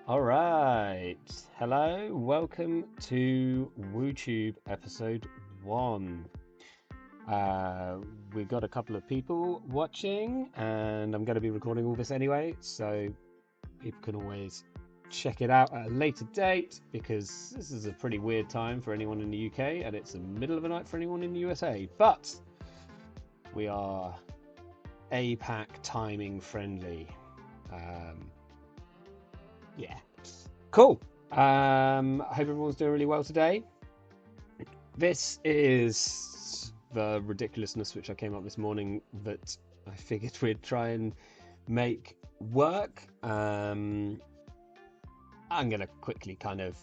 All right. Hello. Welcome to WooTube episode 1. Uh, we've got a couple of people watching, and I'm going to be recording all this anyway, so people can always check it out at a later date because this is a pretty weird time for anyone in the UK, and it's the middle of the night for anyone in the USA. But we are APAC timing friendly. Um, yeah. Cool. I hope everyone's doing really well today. This is the ridiculousness which I came up this morning that I figured we'd try and make work. I'm going to quickly kind of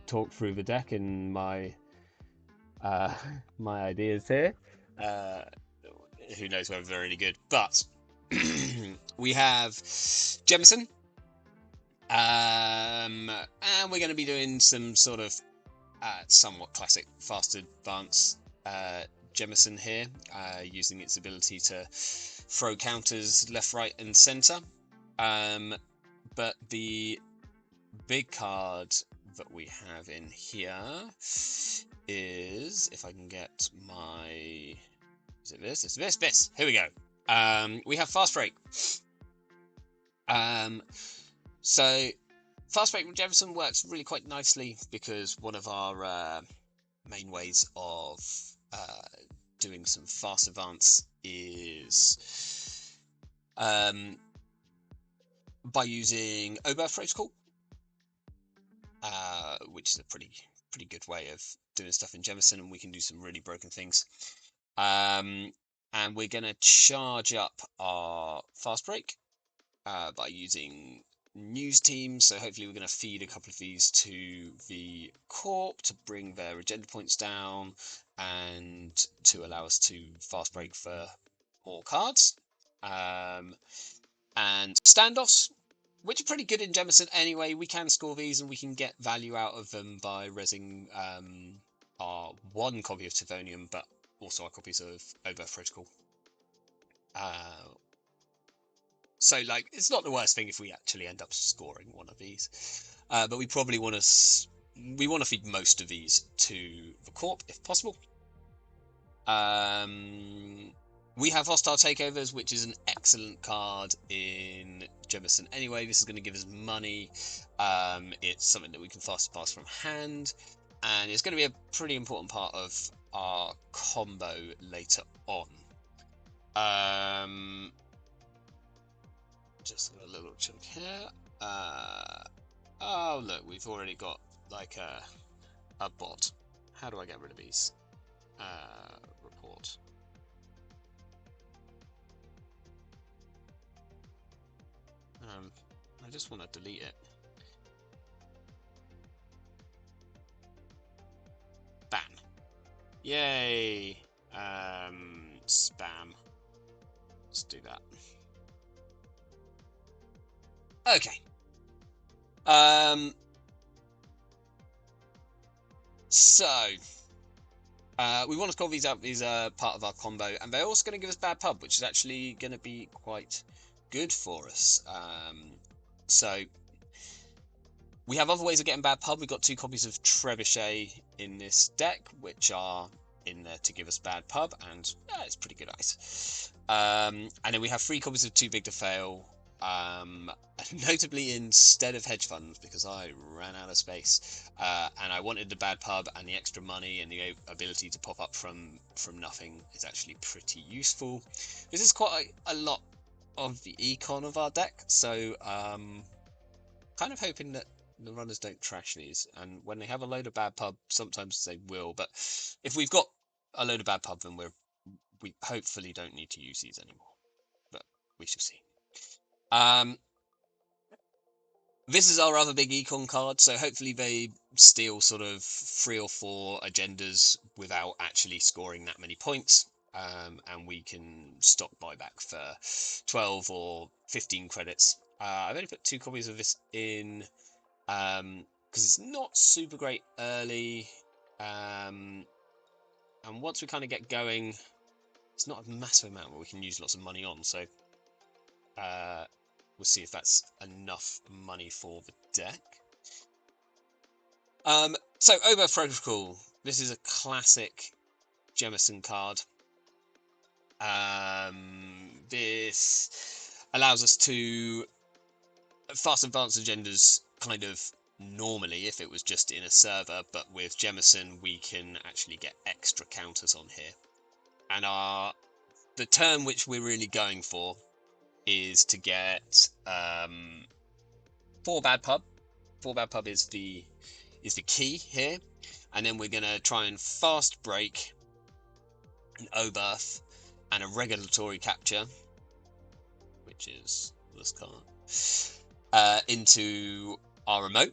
talk through the deck and uh, my ideas here. Uh, who knows whether they're any good, but we have Jemison. And we're going to be doing some sort of somewhat classic fast advance Jemison here, using its ability to throw counters left, right, and centre. But the big card that we have in here is, if I can get my, is it this? It's this. Here we go. We have fast break. So fast break with Jemison works really quite nicely because one of our main ways of doing some fast advance is by using Oberth Protocol, which is a pretty good way of doing stuff in Jemison, and we can do some really broken things. And we're going to charge up our fast break by using news teams, so hopefully we're going to feed a couple of these to the Corp to bring their agenda points down and to allow us to fast break for more cards. And standoffs, which are pretty good in Jemison anyway. We can score these and we can get value out of them by resing our one copy of Tithonium, but also our copies of Oberth Protocol. So, like, it's not the worst thing if we actually end up scoring one of these. But we probably want to feed most of these to the Corp, if possible. We have Hostile Takeovers, which is an excellent card in Jemison anyway. This is going to give us money. It's something that we can fast pass from hand. And it's going to be a pretty important part of our combo later on. Just a little check here. Oh look, we've already got like a bot. How do I get rid of these? Report. I just want to delete it. Ban. Yay. Spam. Let's do that. Okay. So we want to call these out. These are part of our combo, and they're also going to give us bad pub, which is actually going to be quite good for us. So we have other ways of getting bad pub. We've got 2 copies of Trebuchet in this deck, which are in there to give us bad pub, and it's pretty good ice. And then we have 3 copies of Too Big to Fail. Notably instead of hedge funds, because I ran out of space, and I wanted the bad pub, and the extra money and the ability to pop up from nothing is actually pretty useful. This is quite a lot of the econ of our deck, so kind of hoping that the runners don't trash these, and when they have a load of bad pub, sometimes they will, but if we've got a load of bad pub, then we hopefully don't need to use these anymore, but we shall see. This is our other big econ card, so hopefully they steal sort of 3 or 4 agendas without actually scoring that many points, and we can stock buyback for 12 or 15 credits. I've only put 2 copies of this in because it's not super great early, and once we kind of get going, it's not a massive amount where we can use lots of money on, so we'll see if that's enough money for the deck. So Oboe Protocol. This is a classic Jemison card. This allows us to fast advance agendas kind of normally if it was just in a server, but with Jemison we can actually get extra counters on here. And the term which we're really going for is to get 4 bad pub. 4 bad pub is the key here, and then we're gonna try and fast break an Oberth and a regulatory capture, which is this card, into our remote.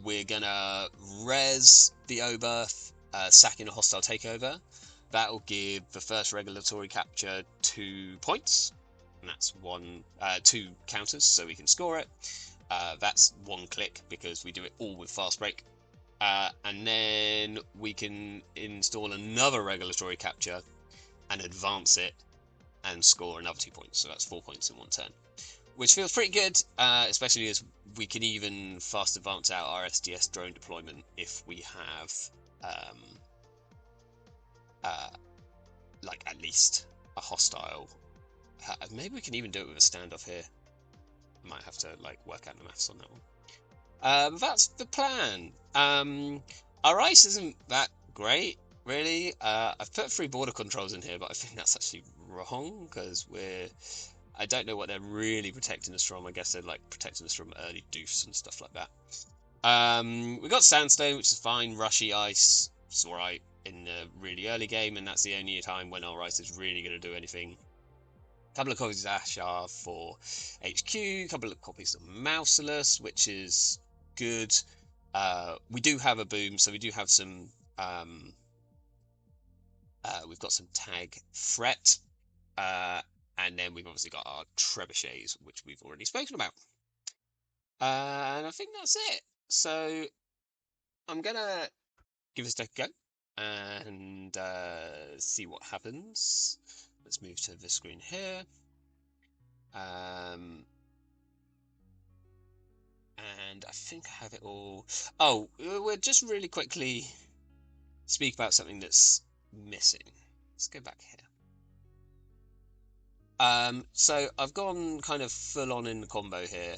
We're gonna res the Oberth, sacking a hostile takeover. That will give the first regulatory capture 2 points, and that's 2 counters, so we can score it. That's 1 click because we do it all with fast break. And then we can install another regulatory capture and advance it and score another 2 points. So that's 4 points in 1 turn, which feels pretty good, especially as we can even fast advance out our SDS drone deployment if we have like at least a hostile. Maybe we can even do it with a standoff here. Might have to like work out the maths on that one. That's the plan. Our ice isn't that great, really. I've put 3 border controls in here, but I think that's actually wrong because I don't know what they're really protecting us from. I guess they're like protecting us from early doofs and stuff like that. We got sandstone, which is fine. Rushy ice, it's alright in the really early game, and that's the only time when our ice is really going to do anything. A couple of copies of Ashar for HQ, a couple of copies of Mouseless, which is good. We do have a boom, so we do have some. We've got some tag threat, and then we've obviously got our trebuchets, which we've already spoken about. And I think that's it. So I'm gonna give this deck a go and see what happens. Let's move to the screen here. And I think I have it all. Oh, we'll just really quickly speak about something that's missing. Let's go back here. So I've gone kind of full on in the combo here.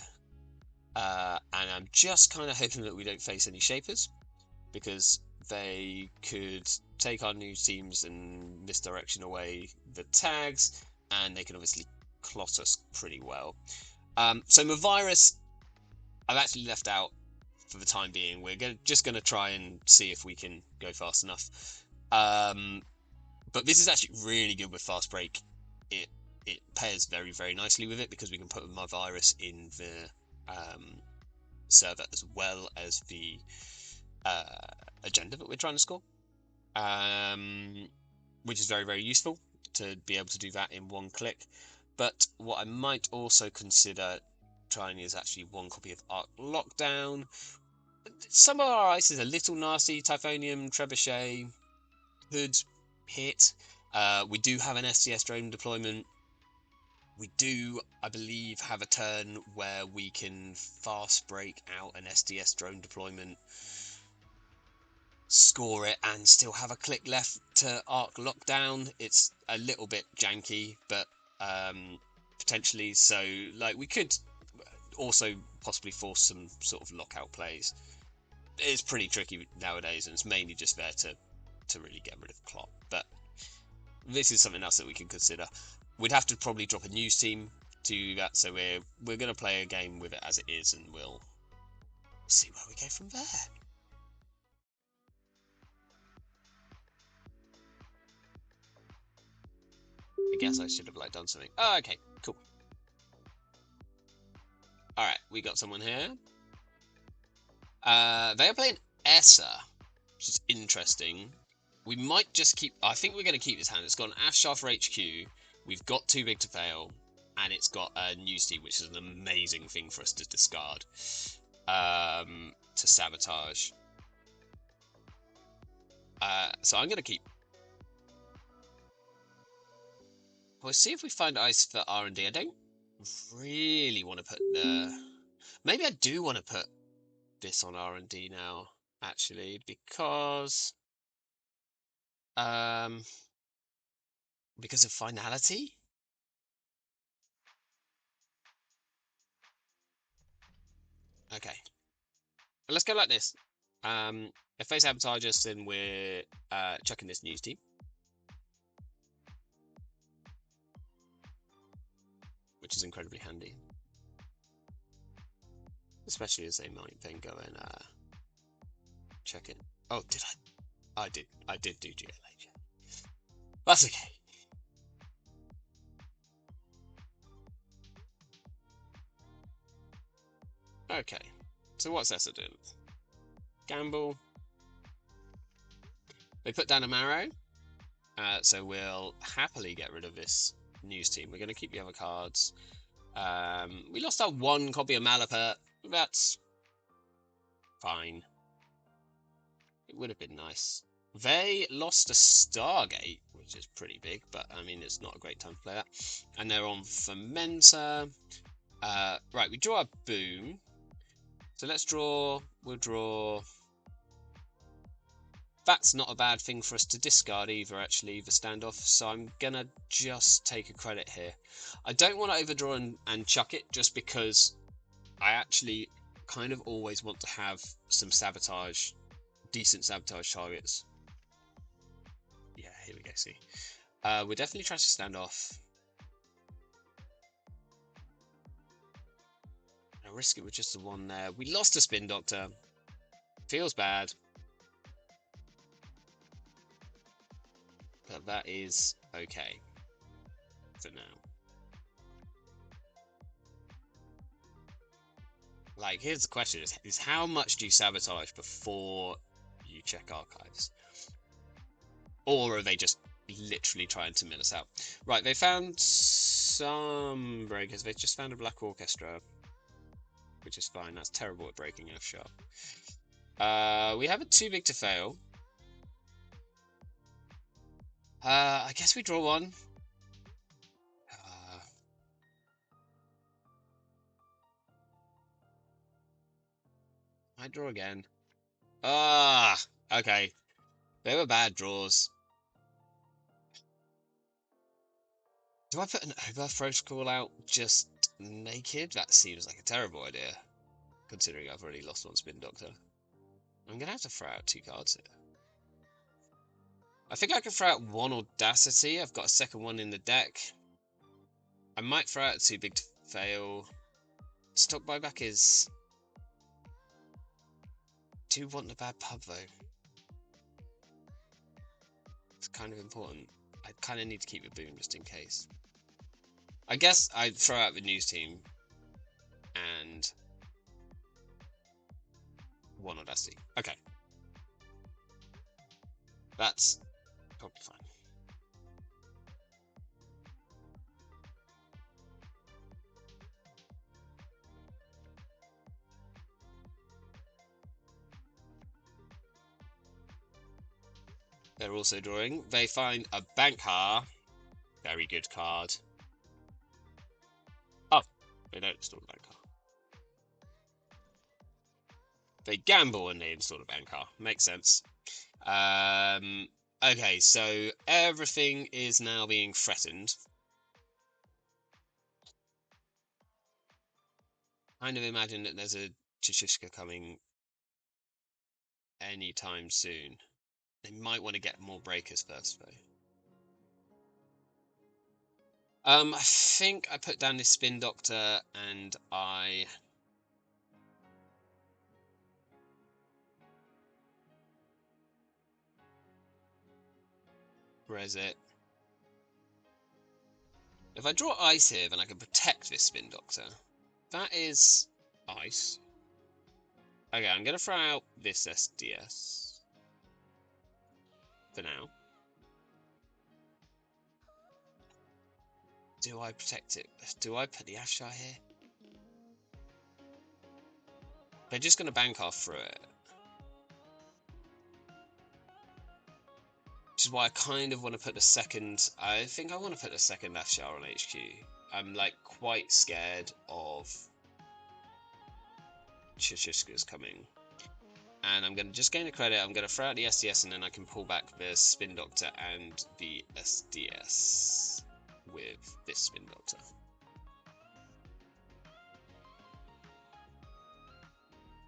And I'm just kind of hoping that we don't face any shapers, because they could take our new teams and misdirection away the tags, and they can obviously clot us pretty well. So my virus, I've actually left out for the time being. We're just going to try and see if we can go fast enough. But this is actually really good with fast break. It pairs very, very nicely with it because we can put my virus in the server as well as the agenda that we're trying to score, which is very, very useful to be able to do that in 1 click. But what I might also consider trying is actually 1 copy of Arc Lockdown. Some of our ice is a little nasty. Typhonium, Trebuchet, could hit. We do have an SDS drone deployment. We do, I believe, have a turn where we can fast break out an SDS drone deployment, score it, and still have a click left to Arc Lockdown. It's a little bit janky, but potentially. So, like, we could also possibly force some sort of lockout plays. It's pretty tricky nowadays, and it's mainly just there to really get rid of Clot. But this is something else that we can consider. We'd have to probably drop a news team to do that, so we're going to play a game with it as it is, and we'll see where we go from there. I guess I should have like done something. Oh, okay, cool. All right, we got someone here. They are playing Essa, which is interesting. We might just keep. I think we're going to keep this hand. It's got an Ashar for HQ. We've got Too Big to Fail, and it's got a news team, which is an amazing thing for us to discard to sabotage. So I'm going to keep. We'll see if we find ice for R&D. I don't really want to put the Maybe I do want to put this on R&D now, actually, um, because of finality. Okay, let's go like this. If they sabotage us, then we're chucking this news team, which is incredibly handy, especially as they might then go and check it. Oh, did I? I did do GLH. That's okay. Okay, so what's Essa doing? Gamble. They put down a Marrow, so we'll happily get rid of this news team. We're going to keep the other cards. We lost our one copy of Malapert. That's fine. It would have been nice. They lost a Stargate, which is pretty big, but I mean, it's not a great time to play that. And they're on Fermenter. Right, we draw a Boom. So let's draw. We'll draw. That's not a bad thing for us to discard either, actually, the standoff. So I'm gonna just take a credit here. I don't want to overdraw and chuck it, just because I actually kind of always want to have some sabotage, decent sabotage targets. Yeah, here we go, see. We're definitely trying to stand off. I'll risk it with just the one there. We lost a Spin Doctor. Feels bad. But that is okay for now. Like, here's the question, is how much do you sabotage before you check archives? Or are they just literally trying to mill us out? Right, they found some breakers. They just found a Black Orchestra, which is fine. That's terrible at breaking F sharp. We have a too big to fail. I guess we draw one. I draw again. Okay. They were bad draws. Do I put an Oberth Protocol out just naked? That seems like a terrible idea, considering I've already lost one Spin Doctor. I'm gonna have to throw out 2 cards here. I think I can throw out 1 Audacity. I've got a second one in the deck. I might throw out too big to fail. Stock buyback is... Do want a bad pub, though. It's kind of important. I kind of need to keep a Boom just in case. I guess I'd throw out the news team and 1 Audacity. Okay. That's probably fine. They're also drawing. They find a Bankar. Very good card. Oh, they don't install a Bankar. They gamble and they install a Bankar. Makes sense. Okay, so everything is now being threatened. Kind of imagine that there's a Chishishka coming anytime soon. They might want to get more breakers first, though. I think I put down this Spin Doctor and I... Where's it? If I draw ice here, then I can protect this Spin Doctor. That is ice. Okay, I'm going to throw out this SDS for now. Do I protect it? Do I put the Afshar here? They're just going to bank off through it. Which is why I kind of want to put the second... I think I want to put the second Afshar on HQ. I'm, like, quite scared of Chichishka's coming. And I'm going to just gain a credit. I'm going to throw out the SDS, and then I can pull back the Spin Doctor and the SDS with this Spin Doctor.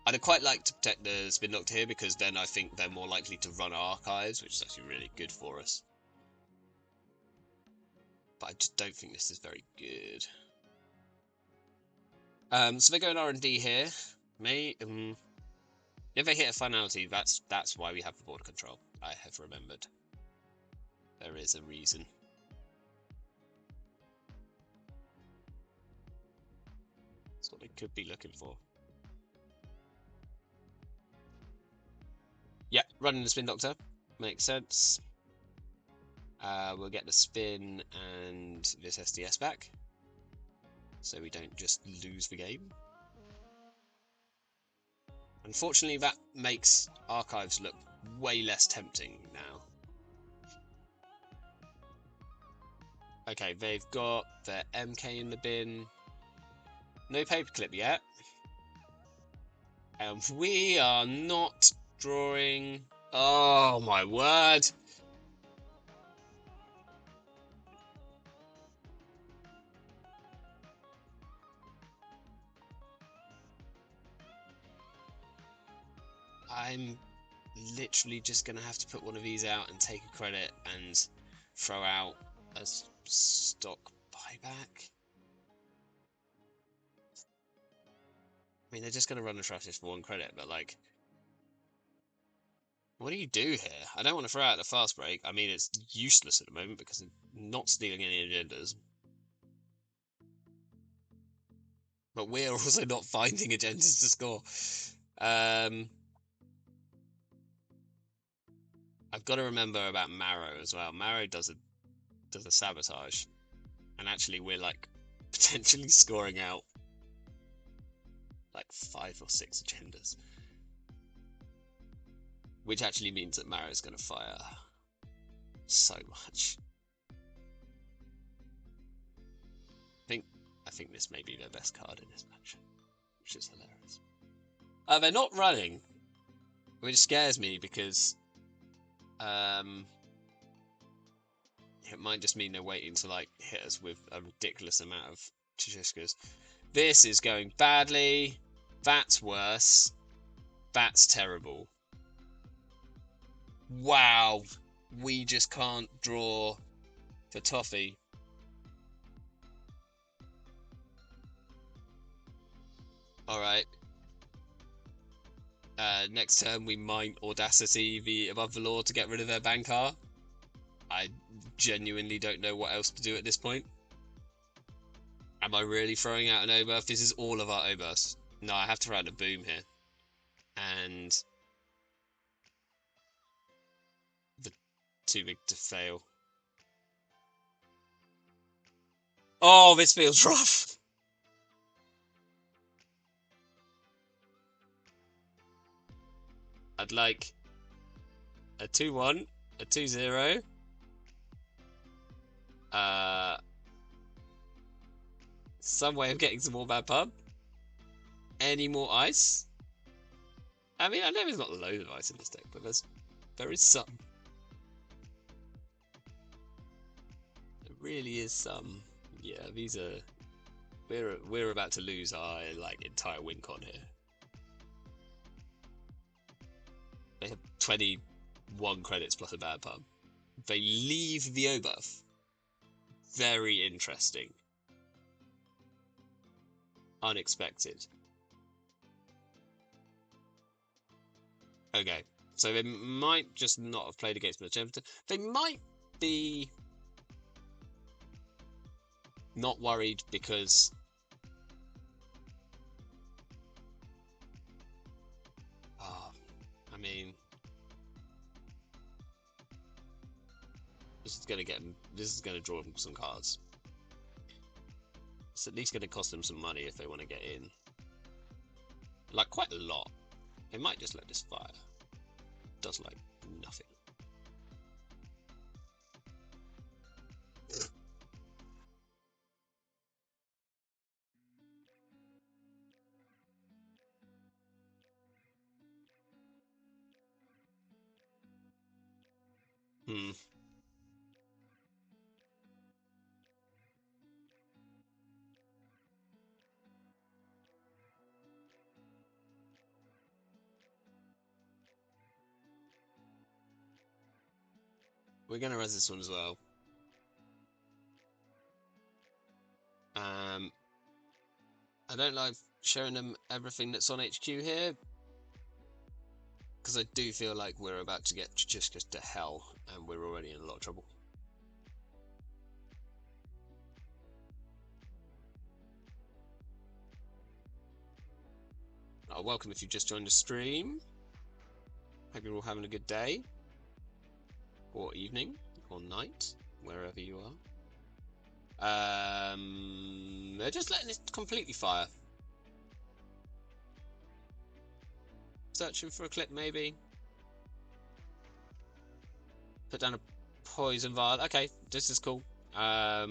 I'd quite like to protect the Spin Doctor here, because then I think they're more likely to run archives, which is actually really good for us. But I just don't think this is very good. So they're going R&D here. If they hit a finality, that's why we have the border control. I have remembered. There is a reason. That's what they could be looking for. Yeah, running the Spin Doctor. Makes sense. We'll get the spin and this SDS back, so we don't just lose the game. Unfortunately, that makes archives look way less tempting now. Okay, they've got their MK in the bin. No paperclip yet. And we are not drawing... Oh my word! I'm literally just going to have to put one of these out and take a credit and throw out a stock buyback. I mean, they're just going to run the trash for one credit, but like... What do you do here? I don't want to throw out the fast break. I mean, it's useless at the moment because I'm not stealing any agendas. But we're also not finding agendas to score. I've got to remember about Marrow as well. Marrow does a sabotage, and actually we're like potentially scoring out like 5 or 6 agendas, which actually means that Marrow's going to fire so much. I think this may be their best card in this match, which is hilarious. They're not running, which scares me because it might just mean they're waiting to like hit us with a ridiculous amount of Chichishkas. This is going badly. That's worse. That's terrible. Wow. We just can't draw for Toffee. Alright. Next turn we might Audacity the Above the Law to get rid of their Bankar. I genuinely don't know what else to do at this point. Am I really throwing out an Oberth? This is all of our Oberths. No, I have to throw out a Boom here. And... the too big to fail. Oh, this feels rough! I'd like a 2-1, a 2-0. Some way of getting some more bad pub. Any more ice? I mean, I know there's not loads of ice in this deck, but there is some. There really is some. Yeah, these are... We're about to lose our like entire win con here. They have 21 credits plus a bad pub. They leave the Oberth. Very interesting. Unexpected. Okay, so they might just not have played against Magenta. They might be not worried because I mean, this is gonna draw them some cards. It's at least gonna cost them some money if they want to get in. Like quite a lot. They might just let this fire. It does like nothing. Hmm. We're gonna res this one as well. Um, I don't like showing them everything that's on HQ here, because I do feel like we're about to get just to hell, and we're already in a lot of trouble. Welcome if you've just joined the stream. Hope you're all having a good day, or evening, or night, wherever you are. They're just letting it completely fire. Searching for a clip, maybe. Put down a poison vial. Okay, this is cool. We're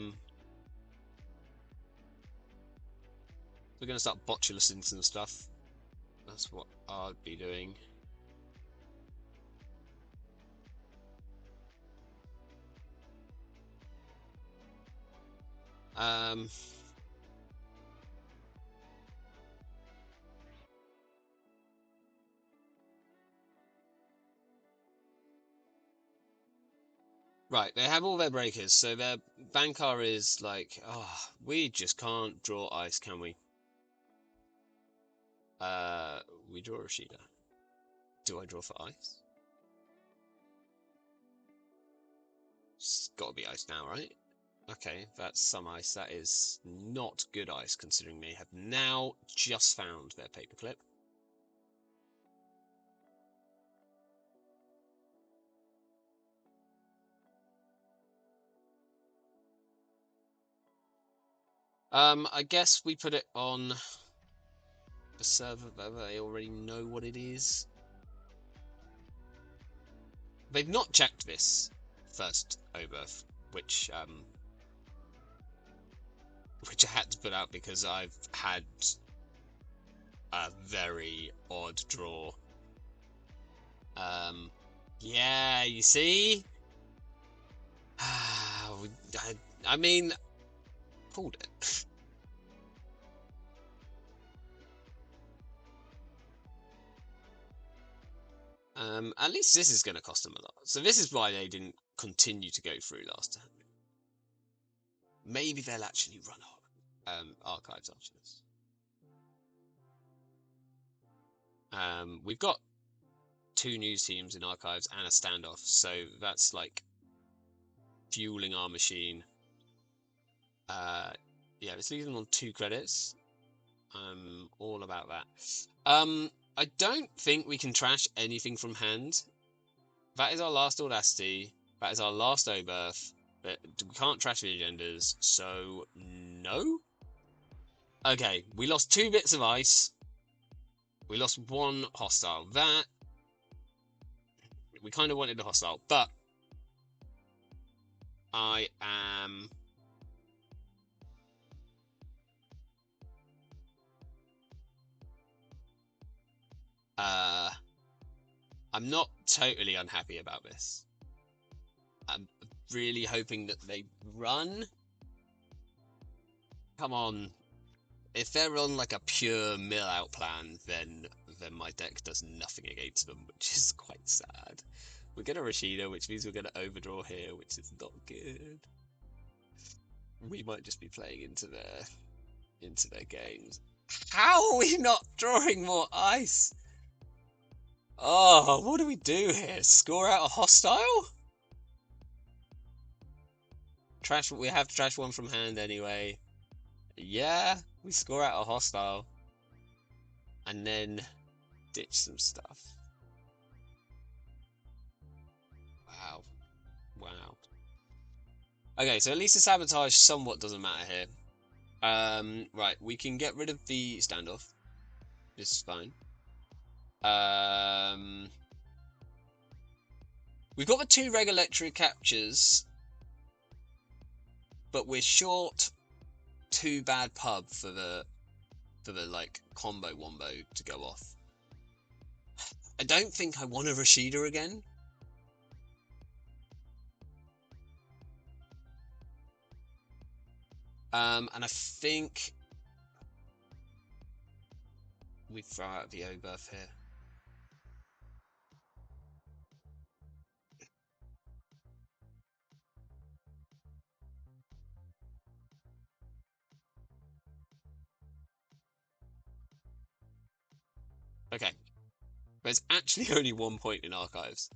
gonna start botulising some stuff. That's what I'd be doing. Right, they have all their breakers, so their Bankar is like, oh, we just can't draw ice, can we? We draw Rashida. Do I draw for ice? It's gotta be ice now, right? Okay, that's some ice. That is not good ice, considering they have now just found their paperclip. I guess we put it on the server where they already know what it is. They've not checked this first Oberth, which I had to put out because I've had a very odd draw. Yeah, you see? I mean, pulled it. At least this is going to cost them a lot. So this is why they didn't continue to go through last time. Maybe they'll actually run archives after this. We've got 2 news teams in archives and a standoff, so that's like fueling our machine. Yeah, let's leave them on 2 credits. I'm all about that. I don't think we can trash anything from hand. That is our last Audacity. That is our last Oberth. But we can't trash the agendas, so no? Okay, we lost 2 bits of ice. We lost 1 hostile. That... we kind of wanted a hostile, but... I am... I'm not totally unhappy about this. I'm really hoping that they run. Come on. If they're on like a pure mill out plan, then my deck does nothing against them, which is quite sad. We're gonna Rashida, which means we're gonna overdraw here, which is not good. We might just be playing into their games. How are we not drawing more ice? Oh, what do we do here? Score out a hostile? Trash. We have to trash 1 from hand anyway. Yeah, we score out a hostile. And then ditch some stuff. Wow. Wow. Okay, so at least the sabotage somewhat doesn't matter here. Right, we can get rid of the standoff. This is fine. We've got the 2 regulatory captures, but we're short 2 bad pub for the like combo wombo to go off. I don't think I want a Rashida again. And I think we throw out the Oberth here. Okay. There's actually only 1 point in archives.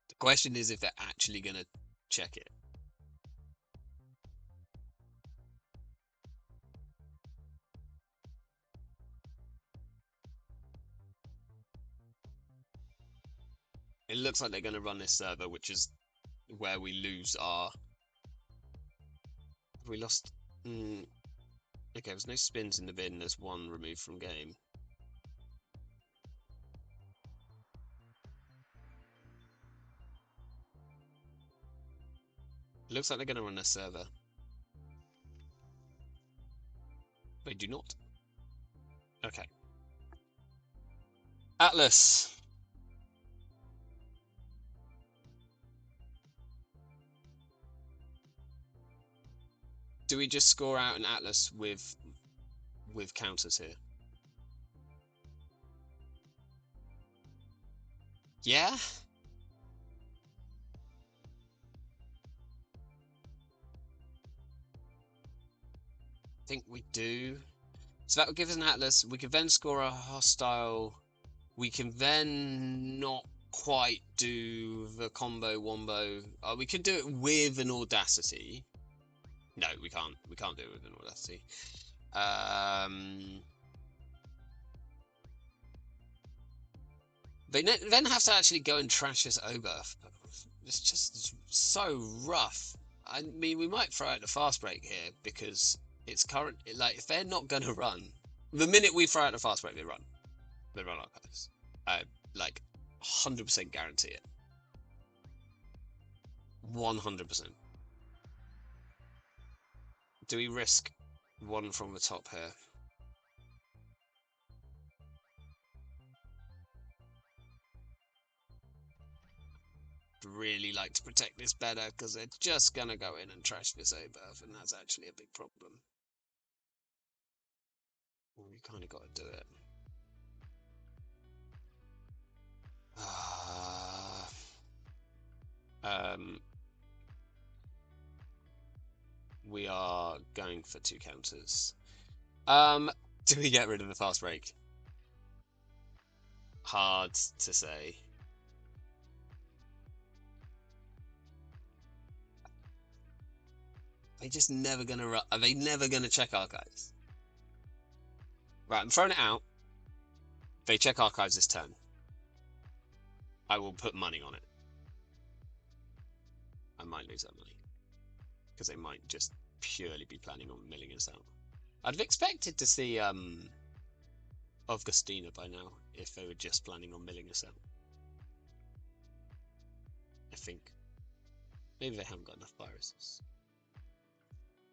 The question is if they're actually going to check it. It looks like they're going to run this server, which is where we lose our... Have we lost... Okay, there's no spins in the bin. There's one removed from game. It looks like they're going to run this server. They do not. Okay. Atlas. Do we just score out an Atlas with counters here? Yeah? I think we do. So that would give us an Atlas. We could then score a hostile. We can then not quite do the combo wombo. We could do it with an Audacity. No, we can't. We can't do it with an Audacity. They then have to actually go and trash this Oberth. It's just so rough. I mean, we might throw out the fast break here because it's current. Like, if they're not gonna run, the minute we throw out the fast break, they run. They run archives. Like, 100% guarantee it. 100%. Do we risk one from the top here? Really like to protect this better because they're just gonna go in and trash this Oberth, and that's actually a big problem. Well, we kind of got to do it. We are going for 2 counters. Do we get rid of the fast break? Hard to say. Are they just never gonna run? Are they never gonna check archives? Right, I'm throwing it out. If they check archives this turn, I will put money on it. I might lose that money because they might just purely be planning on milling us out. I'd have expected to see Augustina by now if they were just planning on milling us out. I think. Maybe they haven't got enough viruses.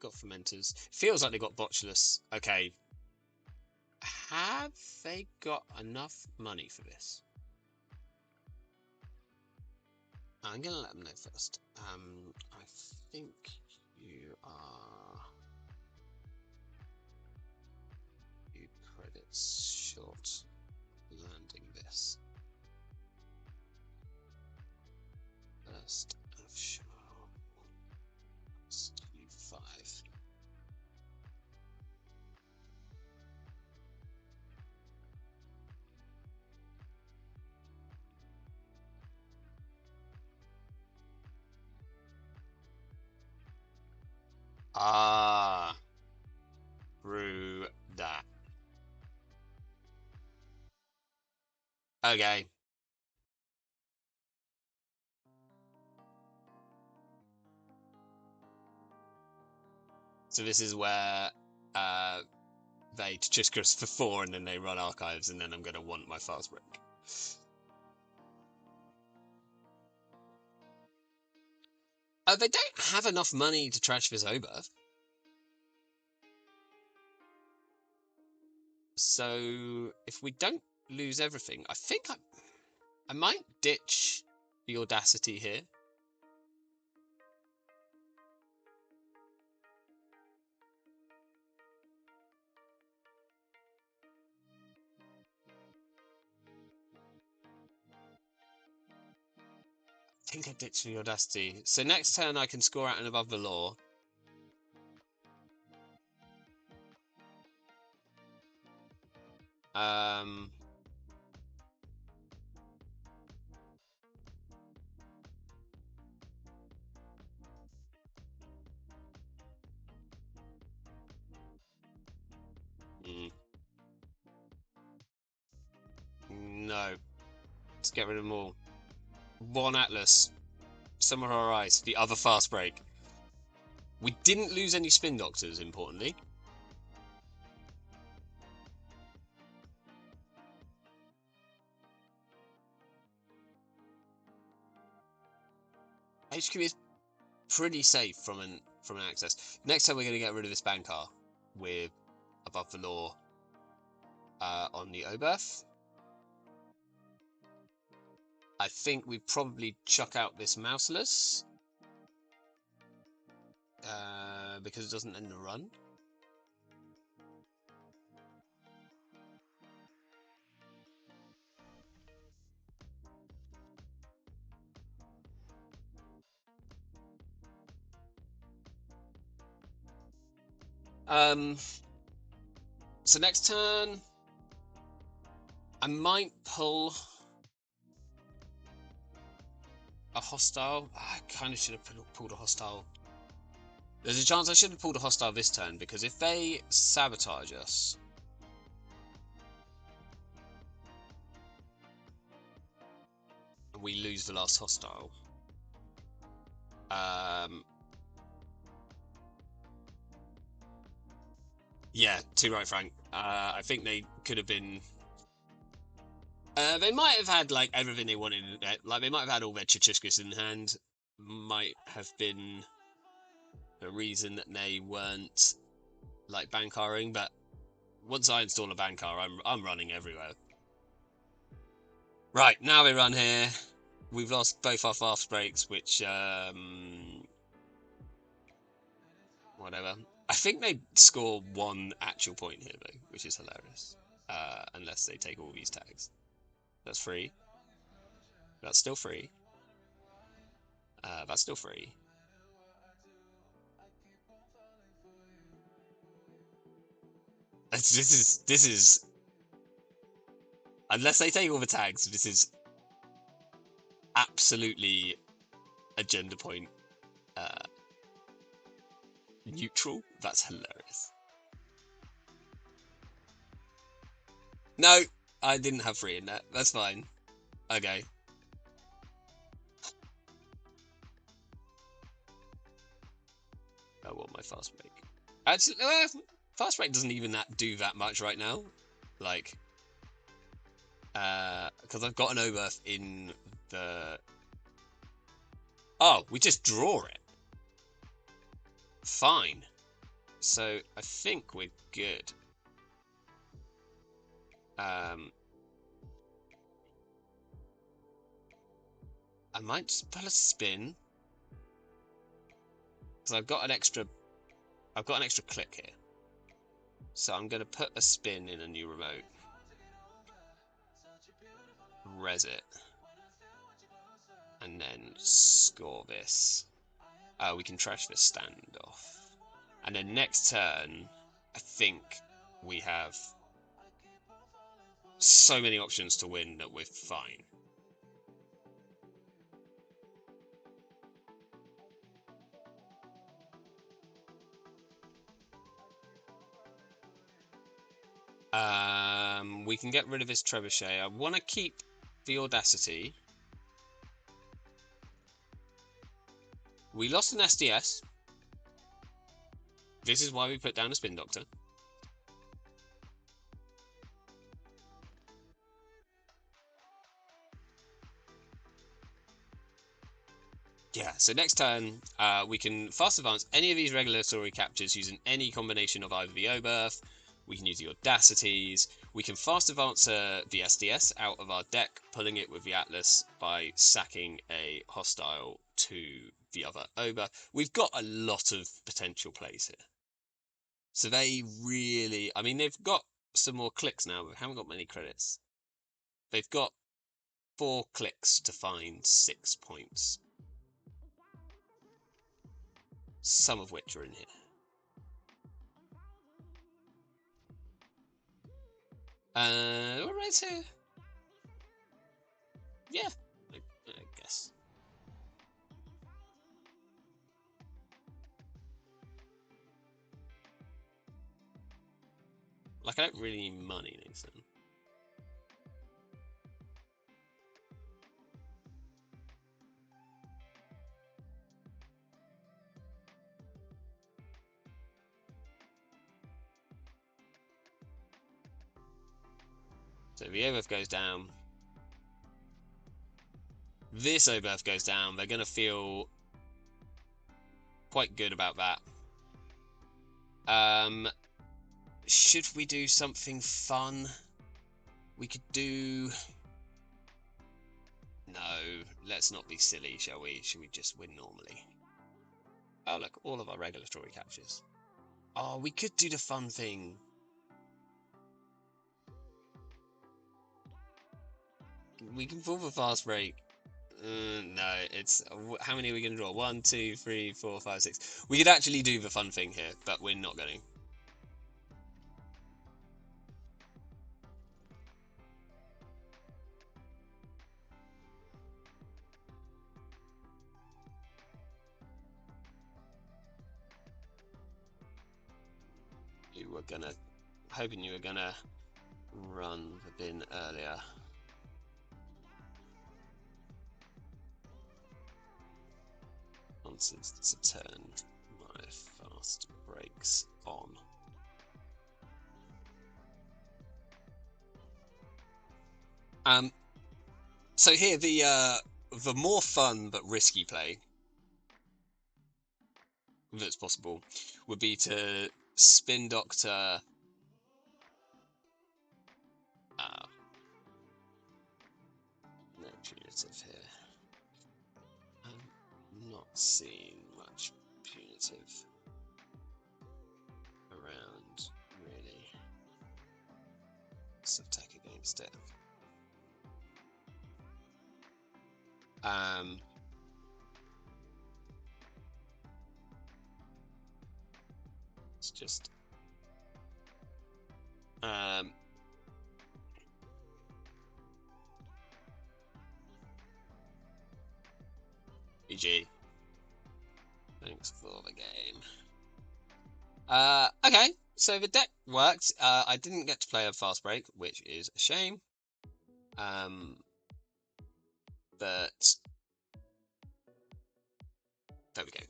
Got fermenters. Feels like they got botulus. Okay. Have they got enough money for this? I'm gonna let them know first. I think you are... You credits short landing this. First of show. U5. Ah, through that. Okay. So this is where they just goes for 4 and then they run archives and then I'm gonna want my fast break. They don't have enough money to trash this Oberth. So if we don't lose everything, I think I might ditch the Audacity here. think I ditched the audacity. So next turn I can score out and above the law. Um, no. Let's get rid of them all. One Atlas. Some of our eyes. The other fast break. We didn't lose any spin doctors, importantly. HQ is pretty safe from an access. Next time we're going to get rid of this Bankar with above the law on the Oberth. I think we probably chuck out this Mouseless because it doesn't end the run. So next turn, I might pull a hostile. I kind of should have pulled a hostile. There's a chance I should have pulled a hostile this turn, because if they sabotage us, and we lose the last hostile, yeah, too right, Frank. I think they could have been. They might have had like everything they wanted. Like they might have had all their Chichiscus in hand. Might have been the reason that they weren't like Bankaring. But once I install a Bankar, I'm running everywhere. Right, now we run here. We've lost both our fast breaks, which whatever. I think they score one actual point here though, which is hilarious. Unless they take all these tags. That's free. That's still free. That's still free. This is unless they take all the tags, this is absolutely agenda point neutral. That's hilarious. No, I didn't have free in that. That's fine. Okay. I want my fast break. Actually, fast break doesn't even do that much right now. Like, because I've got an Oberth in the. Oh, we just draw it. Fine. So I think we're good. I might just pull a spin because I've got an extra click here. So I'm going to put a spin in a new remote. Res it. And then score this. We can trash this standoff. And then next turn, I think we have so many options to win that we're fine. We can get rid of this trebuchet. I want to keep the audacity. We lost an SDS. This is why we put down a spin doctor. Yeah, so next turn, we can fast advance any of these regulatory captures using any combination of either the Oberth. We can use the Audacities. We can fast advance the SDS out of our deck, pulling it with the Atlas by sacking a hostile to the other Oberth. We've got a lot of potential plays here. So they really... I mean, they've got some more clicks now, but we haven't got many credits. They've got 4 clicks to find 6 points. Some of which are in here. Right here. Yeah, I guess. Like, I don't really need money, Nathan. So the Oberth goes down. This Oberth goes down. They're going to feel quite good about that. Should we do something fun? We could do... No, let's not be silly, shall we? Should we just win normally? Oh, look, all of our regulatory captures. Oh, we could do the fun thing. We can pull the fast break. No, it's... How many are we going to draw? 1, 2, 3, 4, 5, 6. We could actually do the fun thing here, but we're not going to. You were gonna... Hoping you were gonna run the bin earlier. Nonsense to turn my fast brakes on. So here the more fun but risky play that's possible would be to spin doctor. No punitive here. I'm not seeing much punitive around, really. Let's attack against it. It's just GG. Thanks for the game. Okay, so the deck worked. I didn't get to play a fast break, which is a shame. But there we go.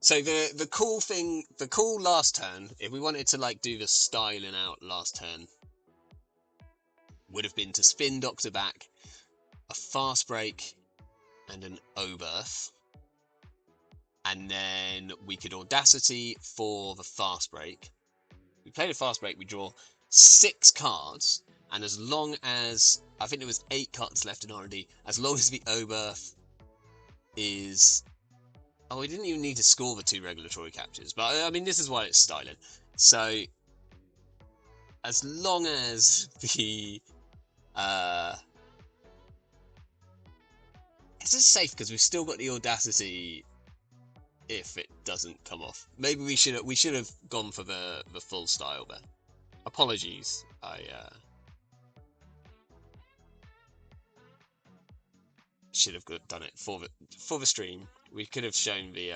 So the cool last turn, if we wanted to like do the styling out last turn, would have been to spin Doctor back, a fast break, and an Oberth. And then we could Audacity for the fast break. We played a fast break, we draw 6 cards, and as long as, I think there was 8 cards left in R&D, as long as the Oberth is... Oh, we didn't even need to score the 2 regulatory captures, but I mean, this is why it's styling. So, as long as the... This is safe because we've still got the Audacity if it doesn't come off. Maybe we should have gone for the full style there. Apologies, I should have done it for the stream. We could have shown the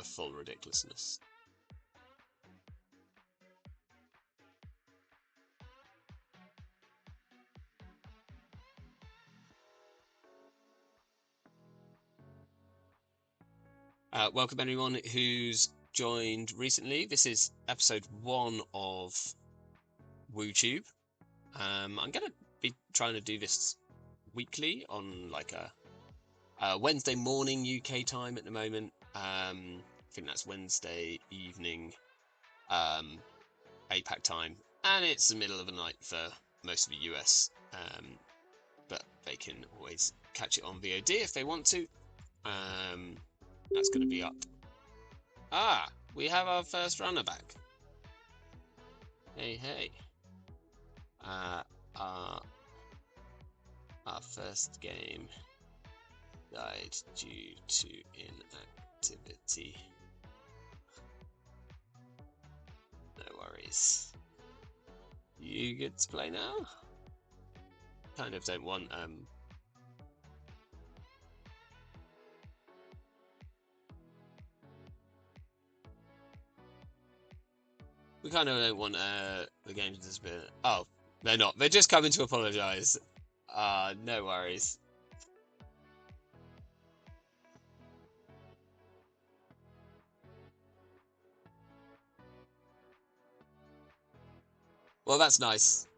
full ridiculousness. Welcome everyone who's joined recently. This is episode 1 of WooTube. I'm gonna be trying to do this weekly on like a Wednesday morning UK time at the moment. I think that's Wednesday evening APAC time, and it's the middle of the night for most of the US, but they can always catch it on VOD if they want to. That's going to be up. We have our first runner back. Hey. Our first game died due to inactivity. No worries. You good to play now? Kind of don't want we kind of don't want the game to disappear. Oh, they're not. They're just coming to apologise. No worries. Well, that's nice.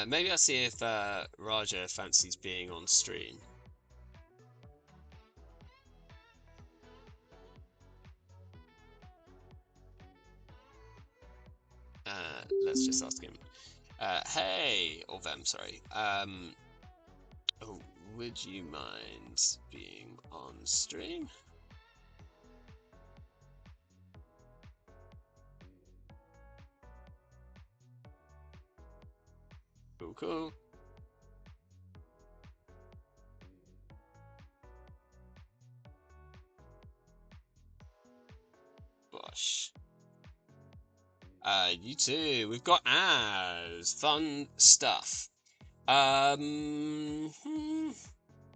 Maybe I'll see if Raja fancies being on stream. Let's just ask him. Hey, or them, sorry. Oh, would you mind being on stream? Cool, cool. Gosh. You too. We've got ads. Fun stuff. I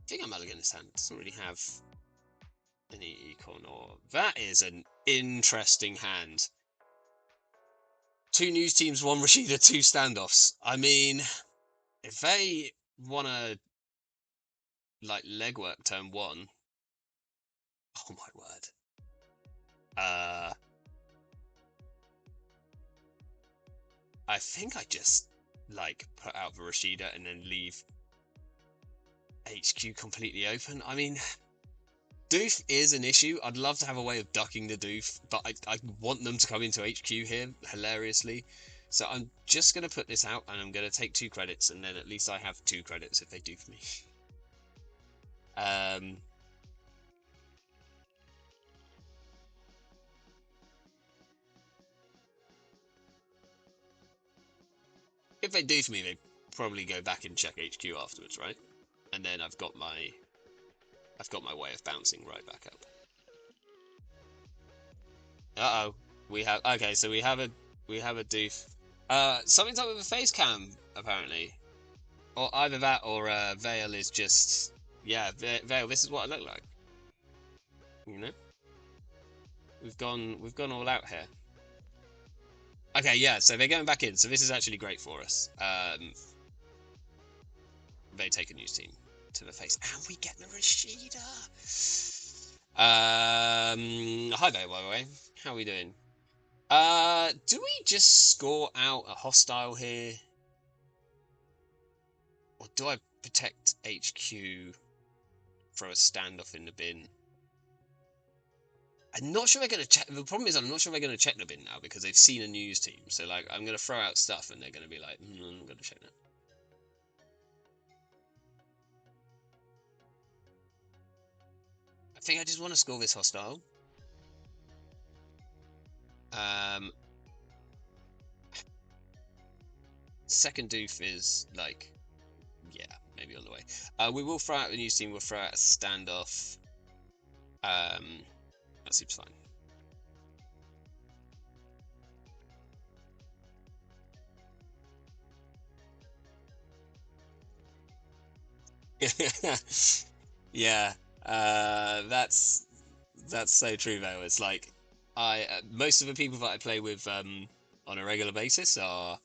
think I'm Mulligan's hand. Doesn't really have any econ or... That is an interesting hand. 2 news teams, 1 Rashida, 2 standoffs. I mean, if they want to, like, legwork turn 1... Oh my word. I think I just, like, put out the Rashida and then leave HQ completely open. I mean, Doof is an issue. I'd love to have a way of ducking the Doof, but I want them to come into HQ here, hilariously. So I'm just going to put this out, and I'm going to take 2 credits, and then at least I have 2 credits if they doof me. If they doof me, they probably go back and check HQ afterwards, right? And then I've got my way of bouncing right back up. Uh-oh. So we have a doof. Something's up with the face cam, apparently. Or either that or Vale is just... Yeah, Vale, this is what I look like. You know? We've gone all out here. Okay, yeah, so they're going back in, so this is actually great for us. They take a news team to the face, and we get the Rashida. Hi there, by the way. How are we doing? Do we just score out a hostile here? Or do I protect HQ, throw a standoff in the bin? I'm not sure they're going to check. The problem is I'm not sure they're going to check the bin now because they've seen a news team. So, like, I'm going to throw out stuff and they're going to be like, I'm going to check that. I think I just want to score this hostile. Second doof is, like, yeah, maybe on the way. We will throw out the news team. We'll throw out a standoff. That seems fine. Yeah, that's so true though. It's like most of the people that I play with on a regular basis are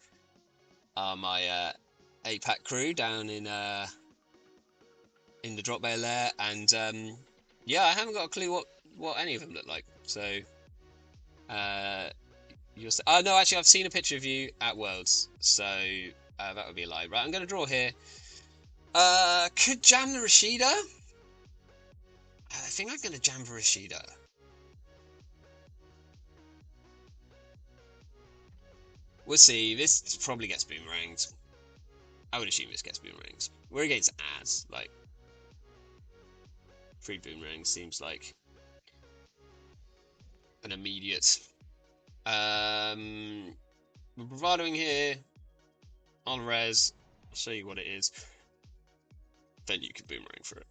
my APAC crew down in the drop bay lair, and yeah, I haven't got a clue what any of them look like. So oh no, actually, I've seen a picture of you at Worlds, so that would be a lie. Right, I'm gonna draw here. Could jam the Rashida. I think I'm gonna jam the Rashida. We'll see. This probably gets boomeranged. I would assume this gets boomerangs. We're against ads. Like, free boomerang seems like an immediate. We're providing here on res. I'll show you what it is. Then you can boomerang for it.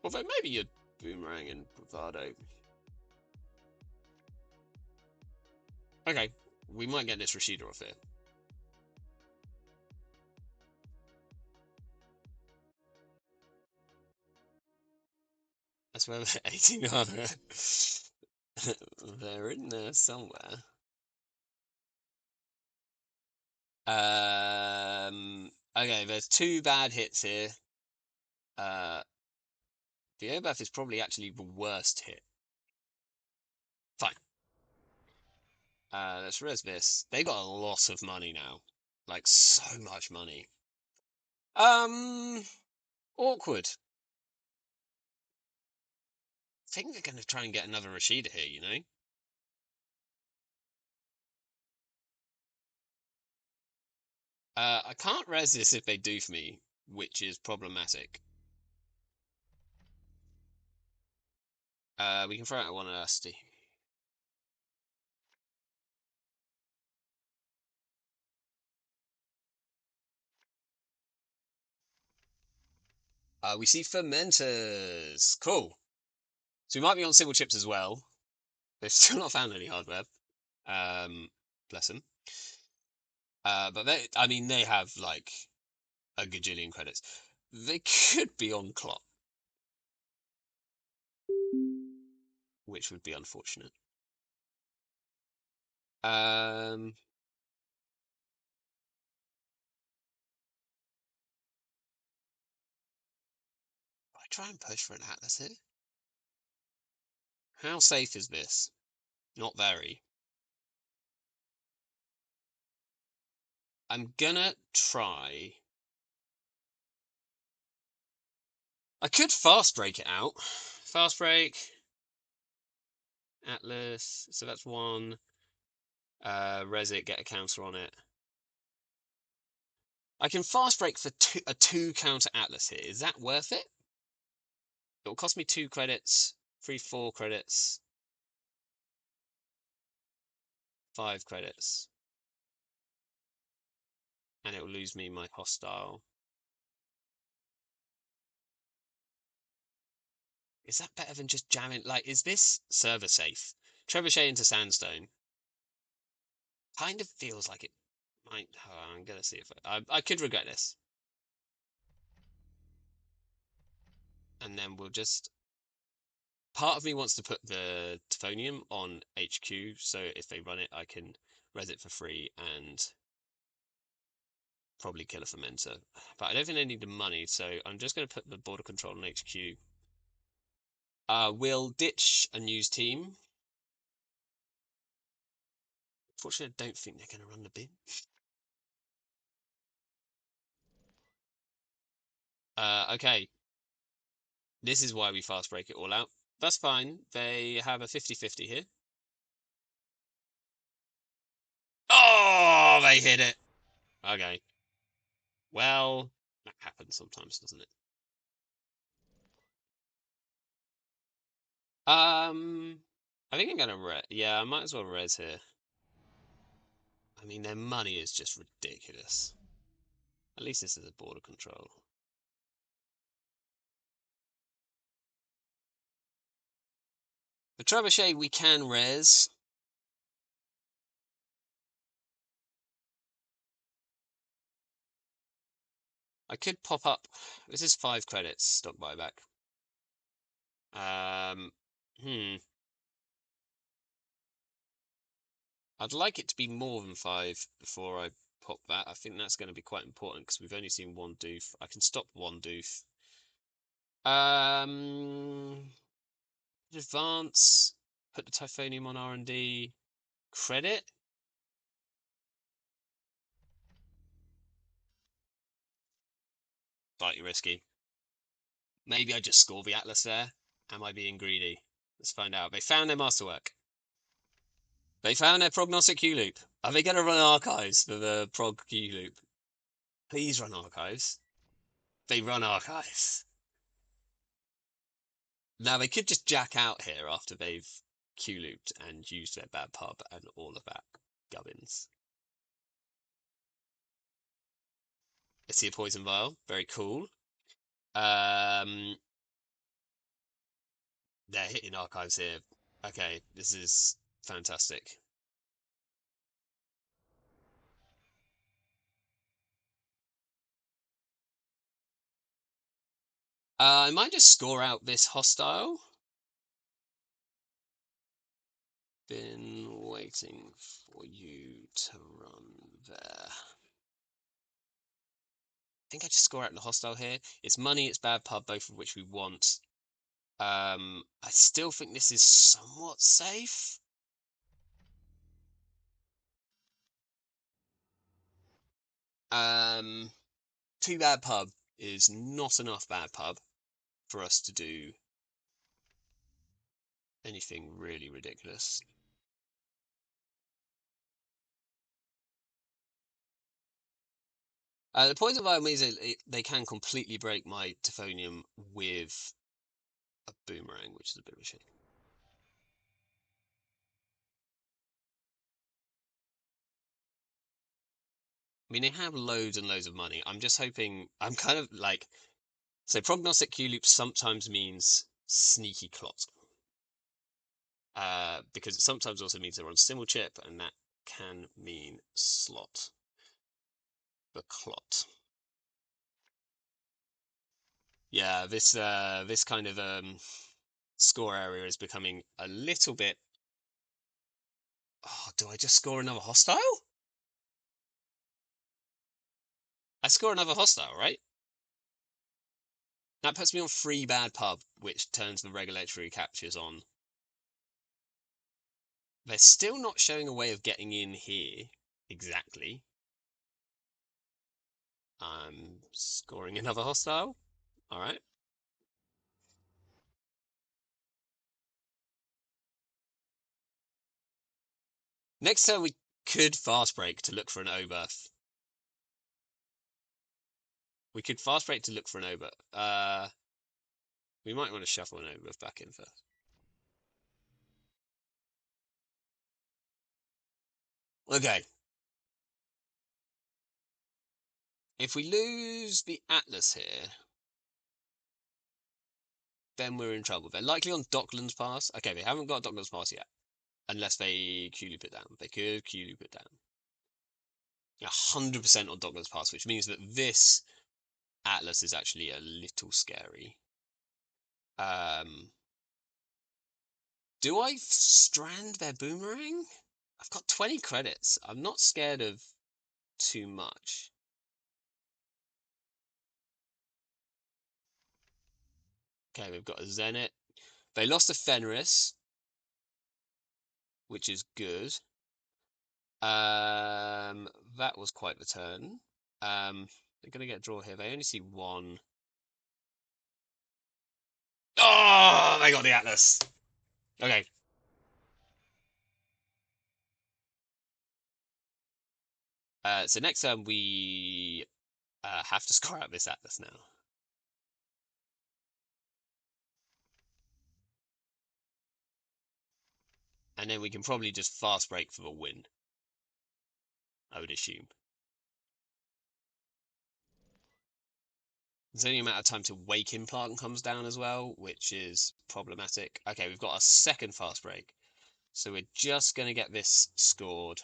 Although maybe you'd boomerang and bravado. Okay, we might get this Rashida off here. I swear they're 18 armor. They're in there somewhere. Okay, there's 2 bad hits here. The Obaf is probably actually the worst hit. Fine. Let's res this. They got a lot of money now. Like, so much money. Awkward. I think they're going to try and get another Rashida here, you know? I can't res this if they doof me, which is problematic. We can throw out one Ersty. We see fermenters. Cool. So we might be on single chips as well. They've still not found any hardware. Bless them. But they, I mean, they have like a gajillion credits. They could be on clock, which would be unfortunate. I try and push for an Atlas here. How safe is this? Not very. I'm gonna try. I could fast break it out. Fast break. Atlas. So that's 1. Res it, get a counter on it. I can fast break for a 2 counter Atlas here. Is that worth it? It will cost me 2 credits, 3, 4 credits, 5 credits. And it will lose me my hostile. Is that better than just jamming? Like, is this server safe? Trebuchet into Sandstone. Kind of feels like it might. Oh, I'm gonna see if I could regret this. And then we'll just. Part of me wants to put the Tefonium on HQ, so if they run it, I can res it for free and probably kill a fermenter. But I don't think they need the money, so I'm just going to put the border control on HQ. We'll ditch a news team. Fortunately, I don't think they're going to run the bin. Okay. This is why we fast break it all out. That's fine. They have a 50-50 here. Oh, they hit it. Okay. Well, that happens sometimes, doesn't it? I think I'm gonna yeah, I might as well res here. I mean, their money is just ridiculous. At least this is a border control. The trebuchet we can res. I could pop up. This is 5 credits stock buyback. Hmm. I'd like it to be more than 5 before I pop that. I think that's going to be quite important because we've only seen 1 doof. I can stop 1 doof. Advance. Put the Typhonium on R&D. Credit. Slightly risky. Maybe I just score the Atlas there. Am I being greedy? Let's find out. They found their masterwork. They found their prognostic Q loop. Are they going to run archives for the prog Q loop? Please run archives. They run archives. Now they could just jack out here after they've Q looped and used their bad pub and all of that gubbins. I see a poison vial. Very cool. Um, they're hitting archives here. Okay, this is fantastic. I might just score out this hostile. Been waiting for you to run there. I think I just score out the hostile here. It's money, it's bad pub, both of which we want. I still think this is somewhat safe. Um, Two bad pub is not enough bad pub for us to do anything really ridiculous. The poison vial means they can completely break my Typhonium with a boomerang, which is a bit of a shame. I mean, they have loads and loads of money. I'm just hoping. I'm kind of like. So, prognostic Q loop sometimes means sneaky clot. Because it sometimes also means they're on simul chip, and that can mean slot. The clot. Yeah, this kind of score area is becoming a little bit. Oh, do I just score another hostile? I score another hostile, right? That puts me on 3 bad pub, which turns the regulatory captures on. They're still not showing a way of getting in here exactly. I'm scoring another hostile. All right. Next turn we could fast break to look for an Oberth. We could fast break to look for an Oberth. We might want to shuffle an Oberth back in first. Okay. If we lose the Atlas here, then we're in trouble. They're likely on Docklands Pass. Okay, they haven't got Docklands Pass yet. Unless they Q-loop it down. They could Q-loop it down. 100% on Docklands Pass, which means that this Atlas is actually a little scary. Um, do I strand their boomerang? I've got 20 credits. I'm not scared of too much. Okay, we've got a Zenit. They lost a Fenris, which is good. That was quite the turn. They're gonna get a draw here. They only see one. Oh, they got the Atlas. Okay. So next turn we have to score out this Atlas now. And then we can probably just fast break for the win, I would assume. There's only a matter of time to wake implant comes down as well, which is problematic. Okay, we've got a second fast break. So we're just going to get this scored.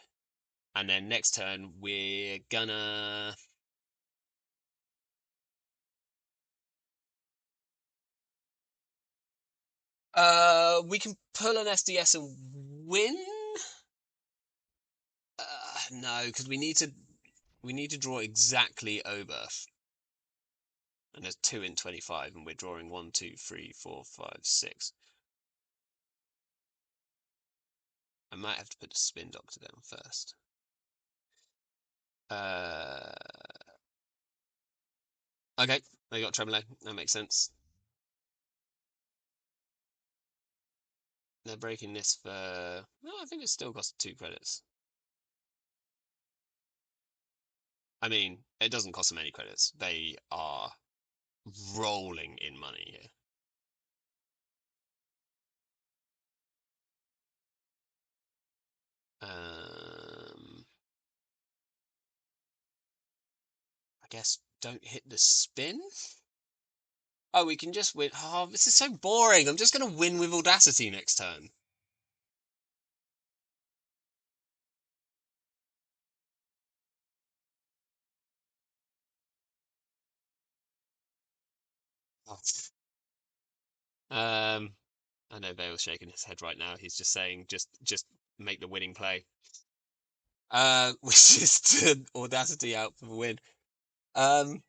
And then next turn, we're gonna... we can pull an SDS and win? No, because we need to draw exactly Oberth. And there's 2 in 25, and we're drawing 1, 2, 3, 4, 5, 6. I might have to put the spin doctor down first. Okay, they got Tremolo. That makes sense. they're breaking this for. No, I think it still costs 2 credits. I mean, it doesn't cost them any credits. They are rolling in money here. I guess don't hit the spin. Oh, we can just win. Oh, this is so boring. I'm just gonna win with Audacity next turn. Oh. Um, I know Bale's shaking his head right now. He's just saying, just make the winning play. Which is to Audacity out for the win. Um,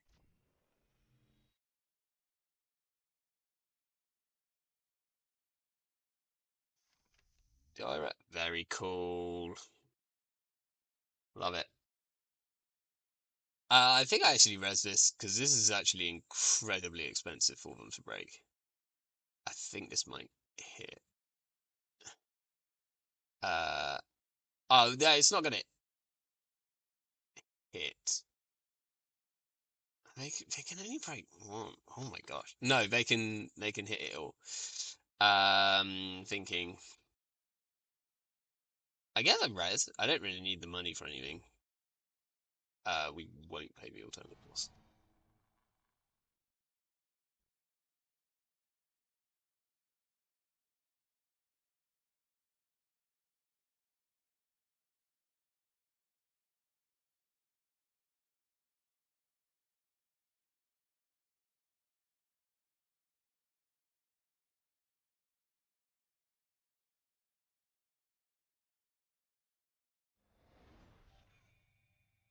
direct, very cool. Love it. I think I actually res this because this is actually incredibly expensive for them to break. I think this might hit. Uh, oh, yeah, it's not gonna hit. They can only break one. Oh my gosh. No, they can hit it all. Thinking. I guess I'm res. I don't really need the money for anything. We won't pay the alternate cost.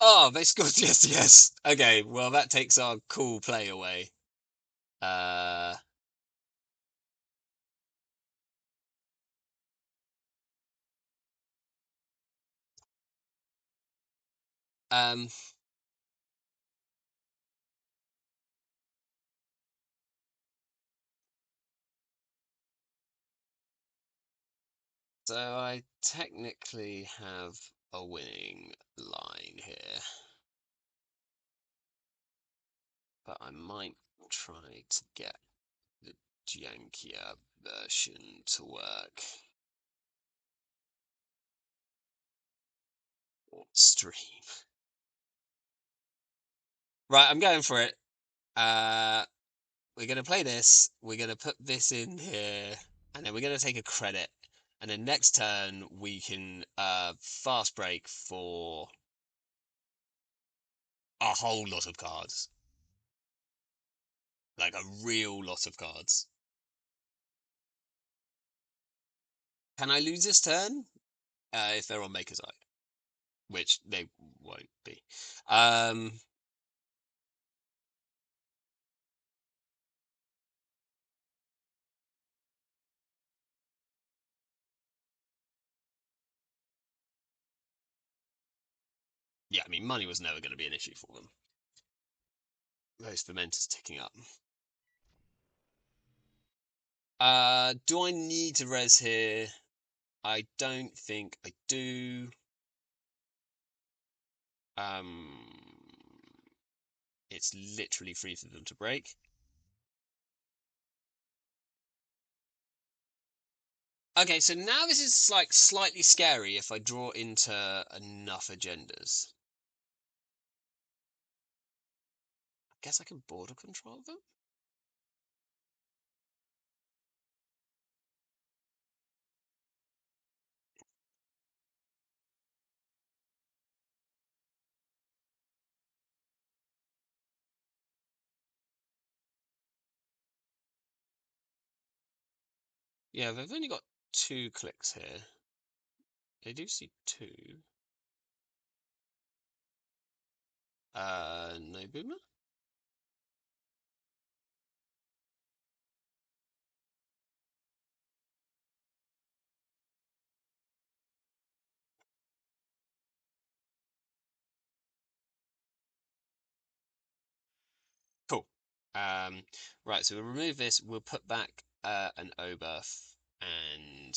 Oh, they scored. Yes, yes. Okay, well that takes our cool play away. Uh, um. So I technically have a winning line here, but I might try to get the jankier version to work. Or stream. Right, I'm going for it. Uh, we're gonna play this. We're gonna put this in here, and then we're gonna take a credit. And then next turn we can fast break for a whole lot of cards, like a real lot of cards. Can I lose this turn? If they're on Maker's Eye, which they won't be. Um, yeah, I mean, money was never going to be an issue for them. Those fermenters ticking up. Do I need to res here? I don't think I do. Um, it's literally free for them to break. Okay, so now this is like slightly scary if I draw into enough agendas. I guess I can border control them. Yeah, they've only got 2 clicks here. They do see 2. No boomer? Cool. Right, so we'll remove this. We'll put back an Oberth, and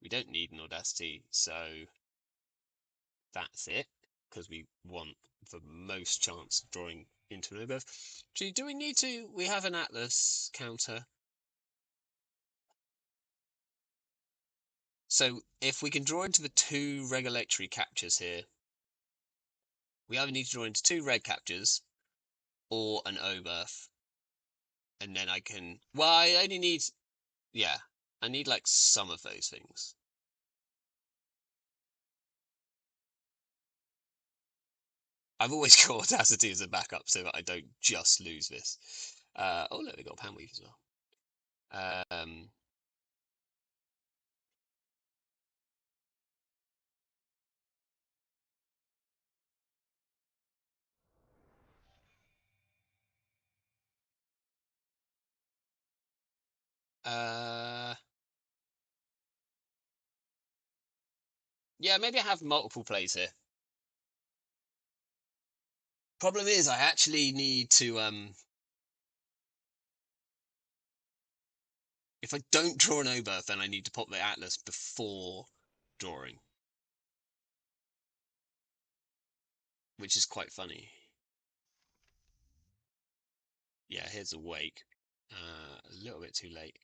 we don't need an Audacity, so that's it, because we want the most chance of drawing into an Oberth. Do we need to? We have an Atlas counter. So if we can draw into the two regulatory captures here, we either need to draw into two red captures or an Oberth. And then I can... Well, I only need... Yeah, I need like some of those things. I've always got Audacity as a backup so that I don't just lose this. Oh, look, we got Pan Week as well. Uh, yeah, maybe I have multiple plays here. Problem is, I actually need to, if I don't draw an Oberth, then I need to pop the Atlas before drawing, which is quite funny. Yeah, here's a wake. A little bit too late.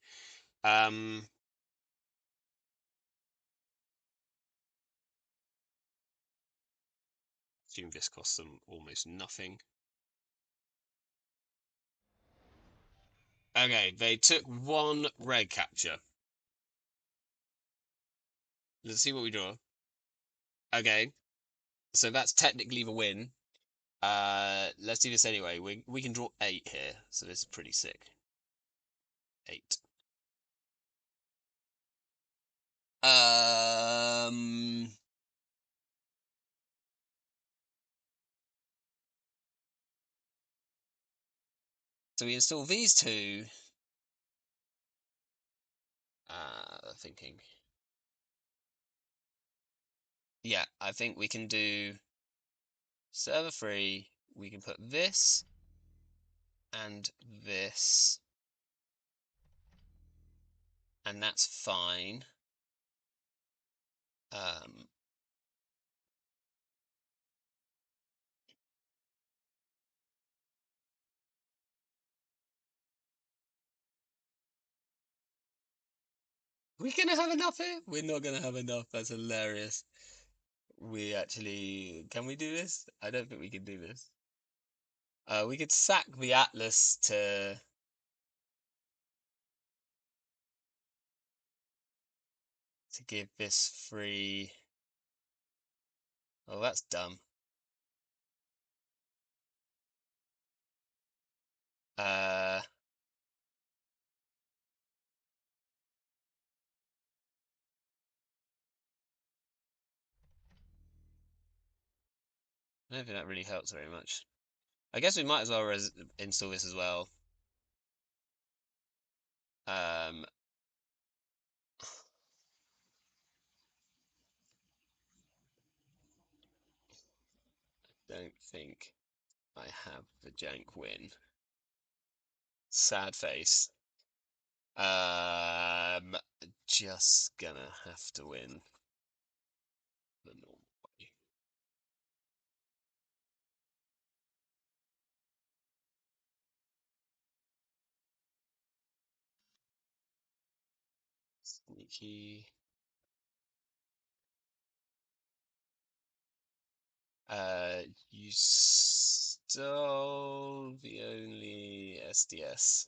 Assume this costs them almost nothing. Okay, they took one red capture. Let's see what we draw. Okay, so that's technically the win. Let's do this anyway. We can draw 8 here, so this is pretty sick. 8. So we install these two. Thinking. Yeah, I think we can do server 3. We can put this and this, and that's fine. We're gonna have enough here? We're not gonna have enough. That's hilarious. We actually... Can we do this? I don't think we can do this. We could sack the Atlas to give this free... Oh, that's dumb. I don't think that really helps very much. I guess we might as well install this as well. Don't think I have the jank win. Sad face. Just gonna have to win the normal way. Sneaky. You stole the only SDS.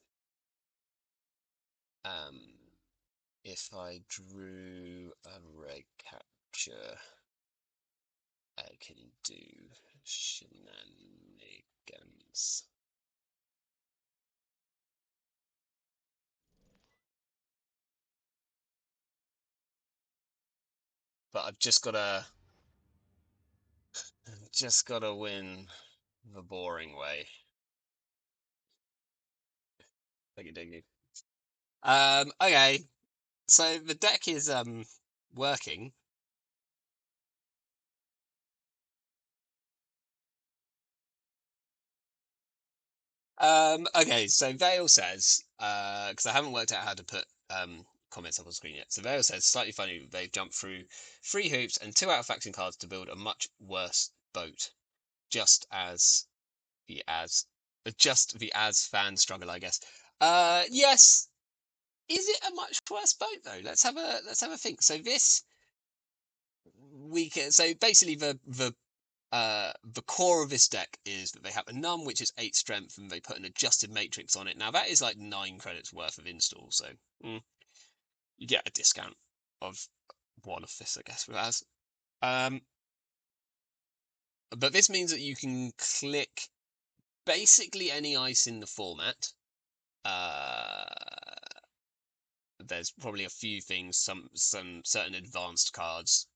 If I drew a red capture, I can do shenanigans. But I've just gotta win the boring way. Thank you. Okay. So the deck is working. Okay, so Vale says, because I haven't worked out how to put comments up on screen yet. So Vale says, slightly funny, they've jumped through 3 hoops and 2 out of faction cards to build a much worse boat. Just as the as just the as fan struggle, I guess. Yes. Is it a much worse boat though? Let's have a think. So this so basically the core of this deck is that they have a num, which is 8 strength, and they put an adjusted matrix on it. Now that is like 9 credits worth of install, so you get a discount of one of this, I guess, with as. Um, but this means that you can click basically any ice in the format. Uh, there's probably a few things, some certain advanced cards,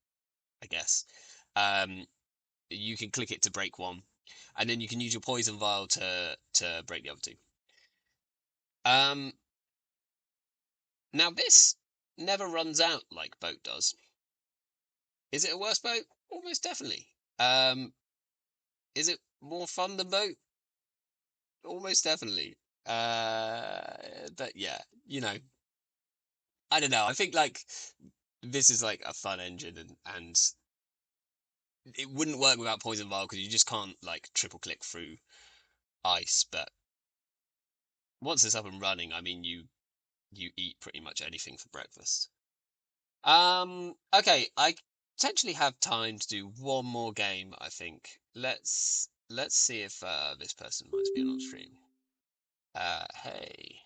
I guess. Um, you can click it to break one, and then you can use your poison vial to break the other two. Now this never runs out like boat does. Is it a worse boat? Almost definitely. Is it more fun than boat? Almost definitely. But yeah, I don't know. I think like this is like a fun engine, and it wouldn't work without poison vial because you just can't like triple click through ice. But once it's up and running, I mean, you eat pretty much anything for breakfast. Okay, I potentially have time to do one more game, I think. Let's see if this person minds being on stream. Hey,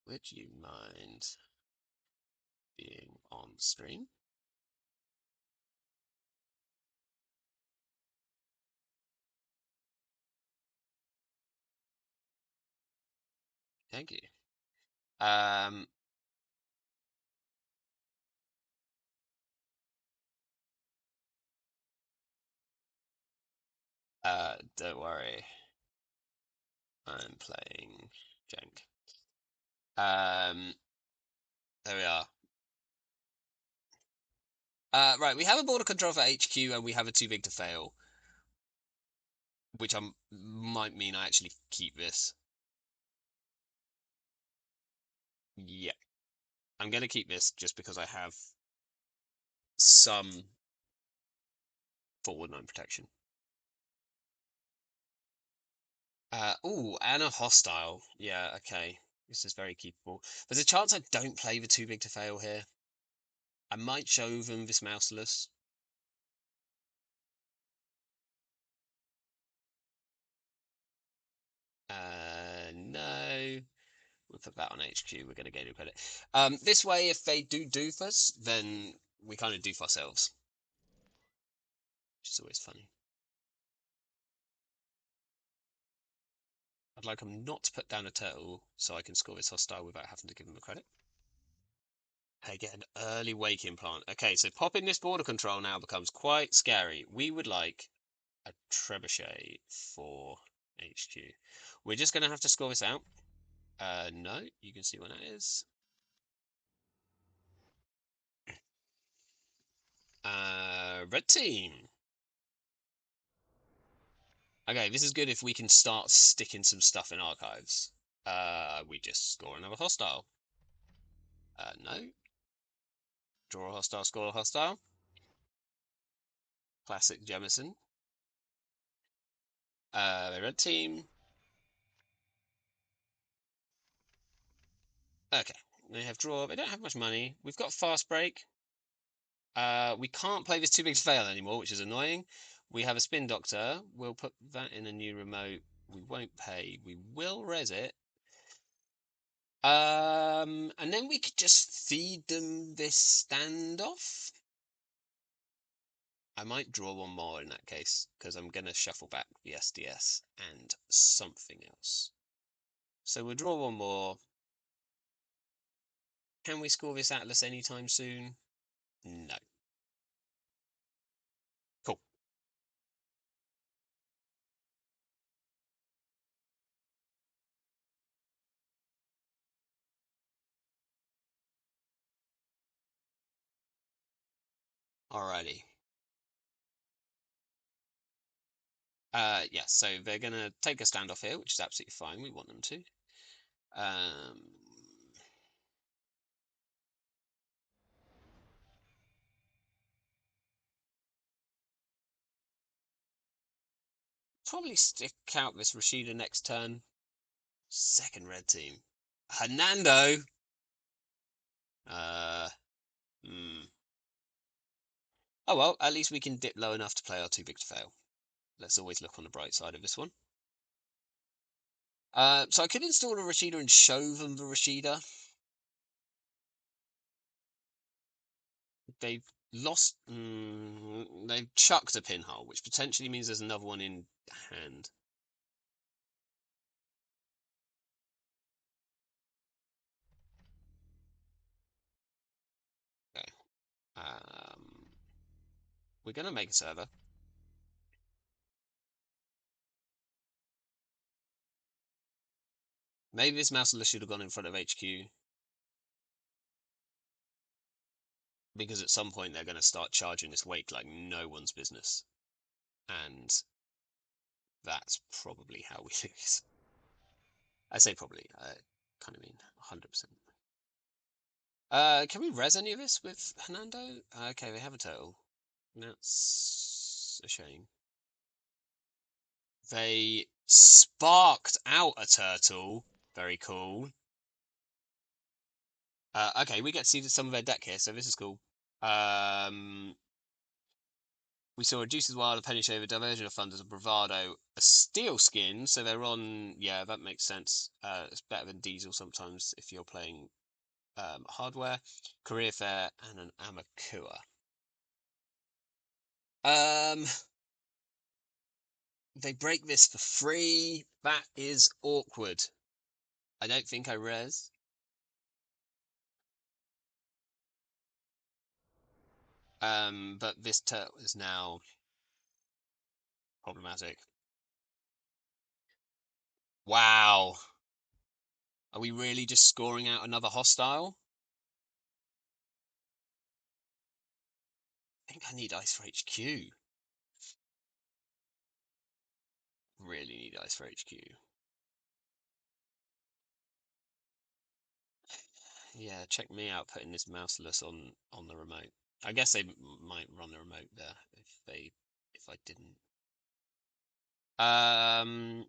would you mind being on stream? Thank you. Um, don't worry. I'm playing Jank. There we are. Right, we have a border control for HQ and we have a too big to fail, which might mean I actually keep this. Yeah, I'm gonna keep this just because I have some forward 9 protection. Oh, and a hostile. Yeah, okay. This is very keepable. There's a chance I don't play the too big to fail here. I might show them this mouseless. No. We'll put that on HQ. We're going to gain credit. This way, if they do doof us, then we kind of doof ourselves. Which is always funny. I'd like them not to put down a turtle so I can score this hostile without having to give them a credit. Hey, get an early wake implant. Okay, so popping this border control now becomes quite scary. We would like a trebuchet for HQ. We're just going to have to score this out. No, you can see when that is. Red team. Okay, this is good if we can start sticking some stuff in archives. We just score another hostile. No. Draw a hostile, score a hostile. Classic Jemison. The red team. Okay, they have draw. They don't have much money. We've got fast break. We can't play this too big to fail anymore, which is annoying. We have a spin doctor. We'll put that in a new remote. We won't pay. We will res it. And then we could just feed them this standoff. I might draw one more in that case, because I'm going to shuffle back the SDS and something else. So we'll draw one more. Can we score this Atlas anytime soon? No. Cool. Alrighty. Yeah, so they're going to take a standoff here, which is absolutely fine. We want them to. Probably stick out this Rashida next turn. Second red team. Hernando. Uh, hmm. Oh well, at least we can dip low enough to play our too big to fail. Let's always look on the bright side of this one. So I could install a Rashida and show them the Rashida. They've lost. They've chucked a pinhole, which potentially means there's another one in hand. Okay. We're gonna make a server. Maybe this mouse should have gone in front of HQ because at some point they're going to start charging this wake like no one's business, and that's probably how we lose. I say probably. I kind of mean 100%. Can we res any of this with Hernando? Okay, they have a turtle. That's a shame. They sparked out a turtle. Very cool. Okay, we get to see some of their deck here, so this is cool. We saw Reduces Wild, a Penny Shaver, Diversion of Thunders, a Bravado, a Steel Skin, so they're on. Yeah, that makes sense. It's better than Diesel sometimes if you're playing hardware. Career Fair, and an Amakua. They break this for free. That is awkward. I don't think I res. But this turtle is now problematic. Wow. Are we really just scoring out another hostile? I think I need ice for HQ. Really need ice for HQ. Yeah, check me out putting this mouseless on the remote. I guess they might run the remote there if I didn't. Um,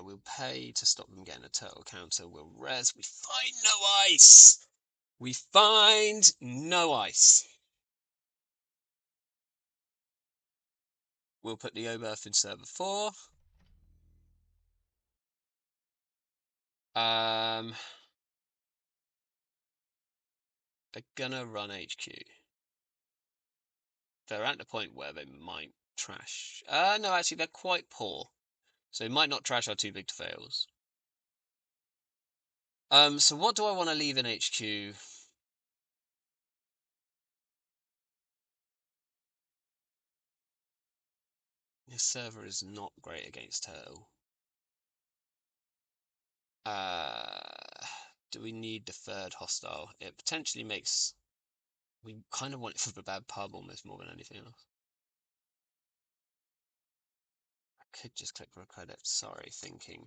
we'll pay to stop them getting a turtle counter. We'll res. We find no ice. We find no ice. We'll put the Oberth in server 4. They're gonna run HQ. They're at the point where they might trash. No, actually, they're quite poor. So they might not trash our too big to fails. So what do I want to leave in HQ? This server is not great against turtle. Do we need the third hostile? It potentially makes. We kind of want it for the bad pub almost more than anything else. I could just click for a credit. Sorry, thinking.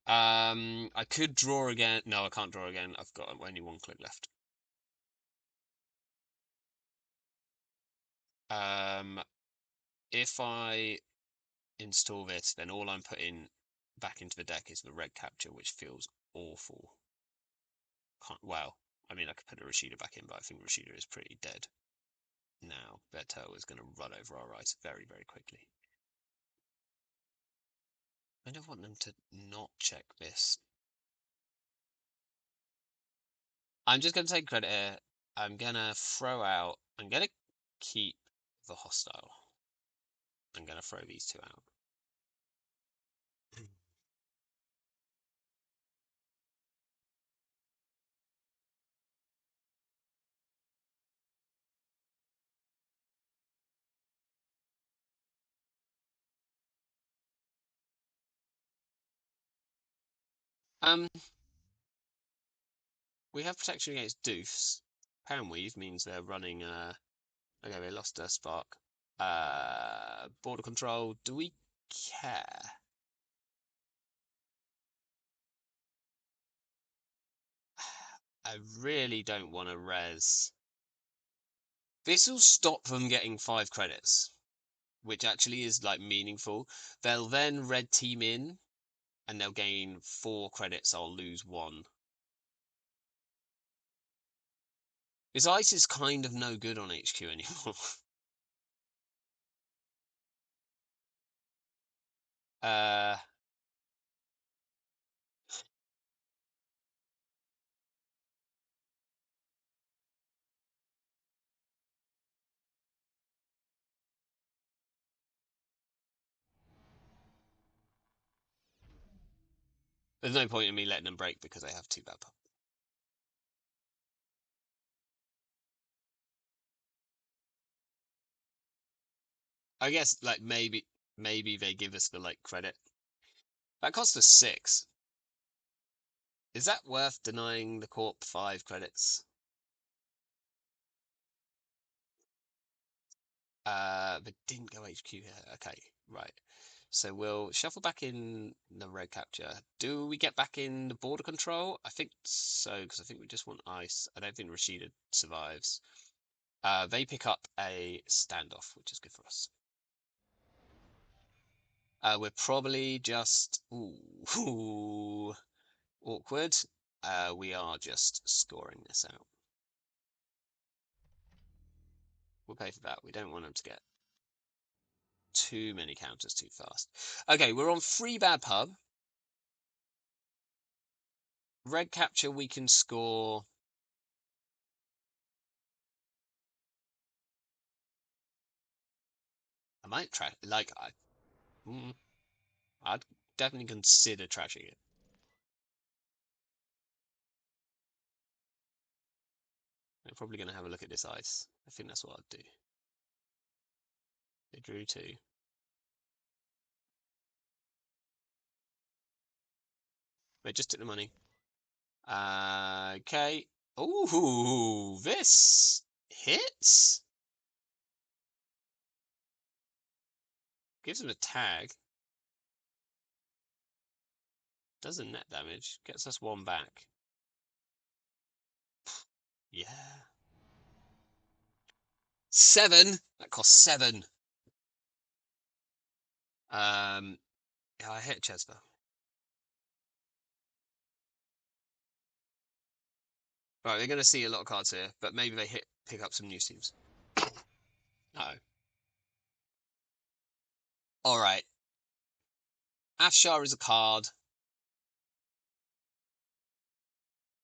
I could draw again. No, I can't draw again. I've got only one click left. If I install this, then all I'm putting back into the deck is the red capture, which feels awful. Well, I mean, I could put a Rashida back in, but I think Rashida is pretty dead now. Beto is going to run over our eyes very, very quickly. I don't want them to not check this. I'm just going to take credit here. I'm going to throw out. I'm going to keep the hostile. I'm going to throw these two out. Um, we have protection against doofs. Pound weave means they're running. Okay, they lost their spark. Border control. Do we care? I really don't want to res. This will stop them getting 5 credits, which actually is like meaningful. They'll then red team in, and they'll gain 4 credits. I'll lose 1. This ice is kind of no good on HQ anymore. uh, there's no point in me letting them break because they have 2 bad pop. I guess like maybe they give us the like credit. That cost us 6. Is that worth denying the corp 5 credits? They didn't go HQ here. Okay, right. So we'll shuffle back in the red capture. Do we get back in the border control? I think so, because I think we just want ice. I don't think Rashida survives. They pick up a standoff, which is good for us. We're probably just ooh, awkward. We are just scoring this out. We'll pay for that. We don't want them to get too many counters too fast. Okay, we're on 3 bad pub. Red capture, we can score. I might try. Like I'd definitely consider trashing it. I'm probably gonna have a look at this ice. I think that's what I'd do. They drew 2. They just took the money. Okay. Ooh, this hits. Gives them a tag. Doesn't net damage. Gets us 1 back. Yeah. 7. That cost 7. Yeah, I hit Chesper. Right, they're gonna see a lot of cards here, but maybe they pick up some new teams. No. All right. Afshar is a card.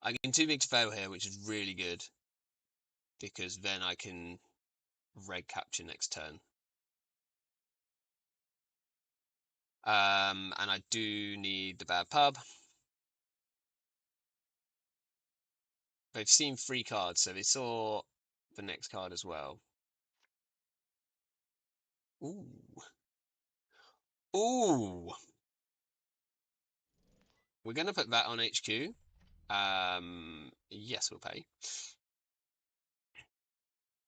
I get too big to fail here, which is really good because then I can red capture next turn. And I do need the bad pub. They've seen 3 cards, so they saw the next card as well. Ooh. Ooh. We're going to put that on HQ. Yes, we'll pay.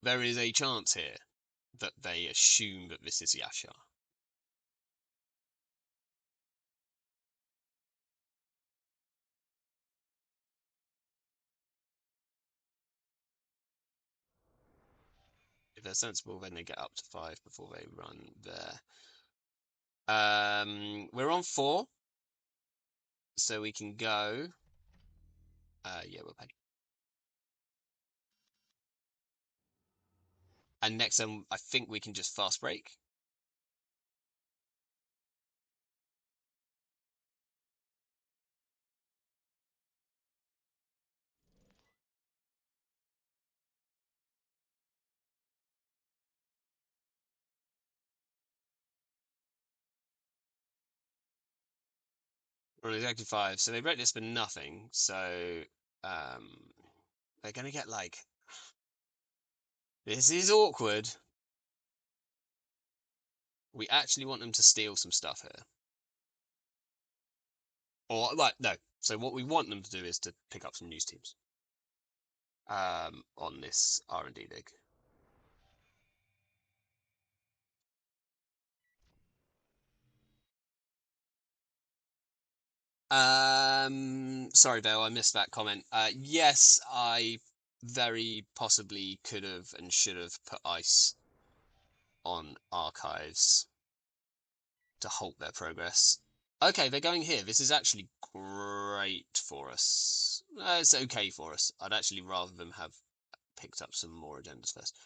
There is a chance here that they assume that this is Yashar. If they're sensible, then they get up to 5 before they run there. We're on 4, so we can go. Yeah, we'll pay. And next time, I think we can just fast break. We're on exactly 5, so they wrote this for nothing. So they're gonna get like. This is awkward. We actually want them to steal some stuff here. Or, like, no. So what we want them to do is to pick up some news teams. On this R&D dig. Sorry, Bill, I missed that comment. Yes, I very possibly could have and should have put ice on archives to halt their progress. Okay, they're going here. This is actually great for us. It's okay for us. I'd actually rather them have picked up some more agendas first.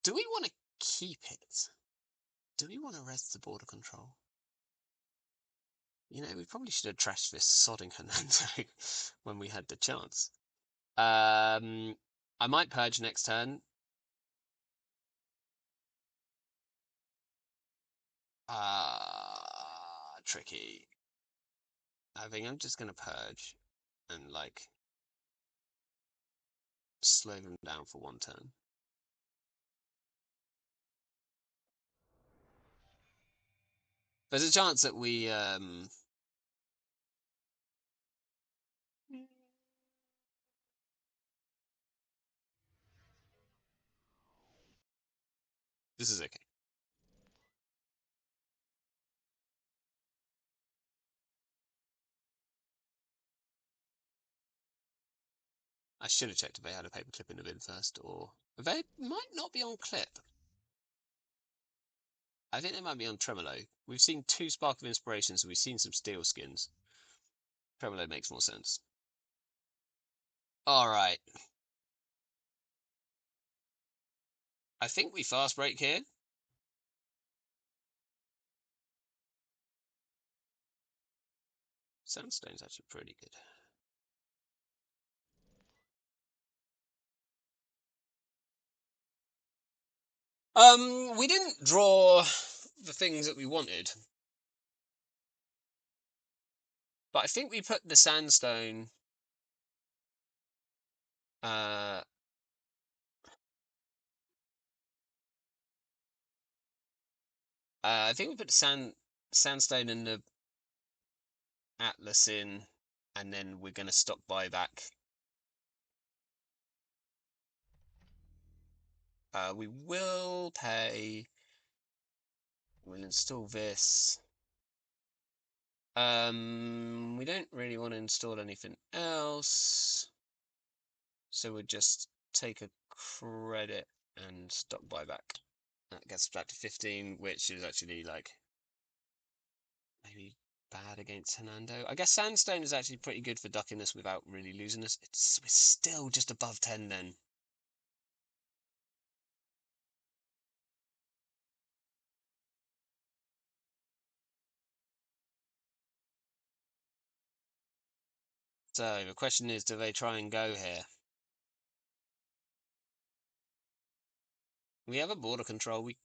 Do we want to keep it? Do we want to rest the border control? You know, we probably should have trashed this sodding Hernando when we had the chance. I might purge next turn. Tricky. I think I'm just gonna purge and like slow them down for one turn. There's a chance that we this is okay. I should have checked if they had a paper clip in the bin first, or they might not be on clip. I think they might be on Tremolo. We've seen 2 Spark of Inspirations, and we've seen some Steel Skins. Tremolo makes more sense. Alright. I think we fast break here. Sandstone's actually pretty good. We didn't draw the things that we wanted. But I think we put the sandstone I think we put the sandstone and the atlas in, and then we're gonna stock buyback. We will pay. We'll install this. We don't really want to install anything else, so we'll just take a credit and stock buyback. That gets us back to 15, which is actually like maybe bad against Hernando. I guess Sandstone is actually pretty good for ducking us without really losing us. We're still just above 10 then. So the question is, do they try and go here? We have a border control. We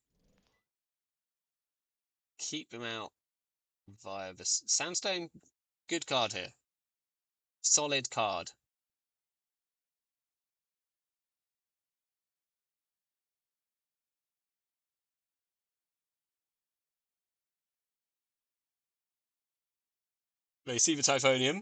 keep them out via the Sandstone. Good card here. Solid card. They see the Typhonium.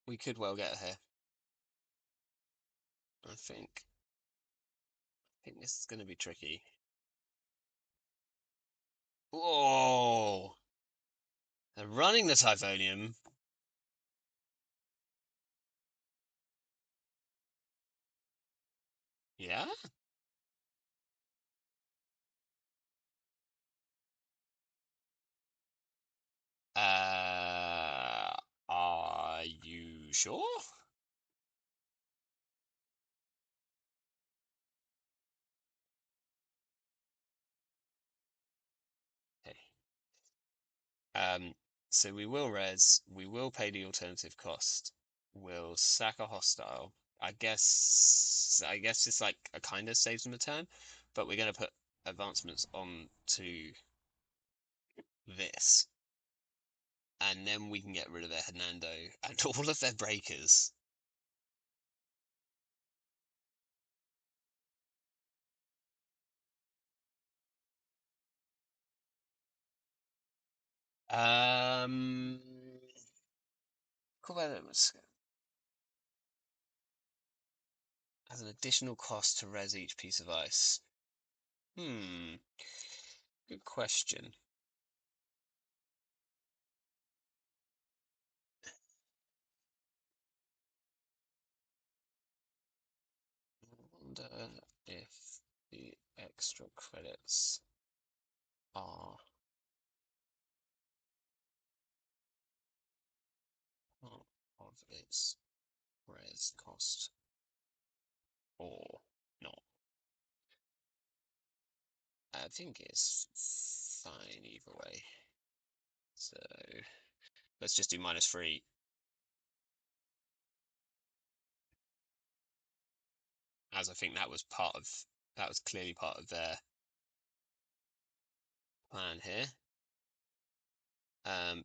We could well get here. I think this is going to be tricky. Whoa! They're running the Typhonium. Yeah? Are you sure? Okay. So we will res, we will pay the alternative cost. We'll sack a hostile. I guess it's like a kind of saves them a turn, but we're gonna put advancements on to this. And then we can get rid of their Hernando and all of their breakers. Um, cool, as an additional cost to res each piece of ice. Hmm, good question. I wonder if the extra credits are part of its res cost or not. I think it's fine either way. So let's just do -3. As I think that was clearly part of their plan here.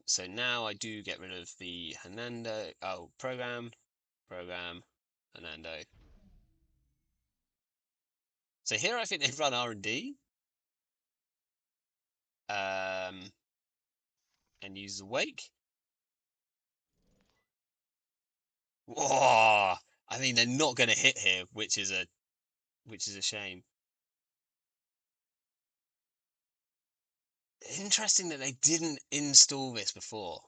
So now I do get rid of the Hernando. Oh, program, Hernando. So here I think they've run R&D. And use the wake. Whoa! I mean, they're not going to hit here, which is a shame. Interesting that they didn't install this before.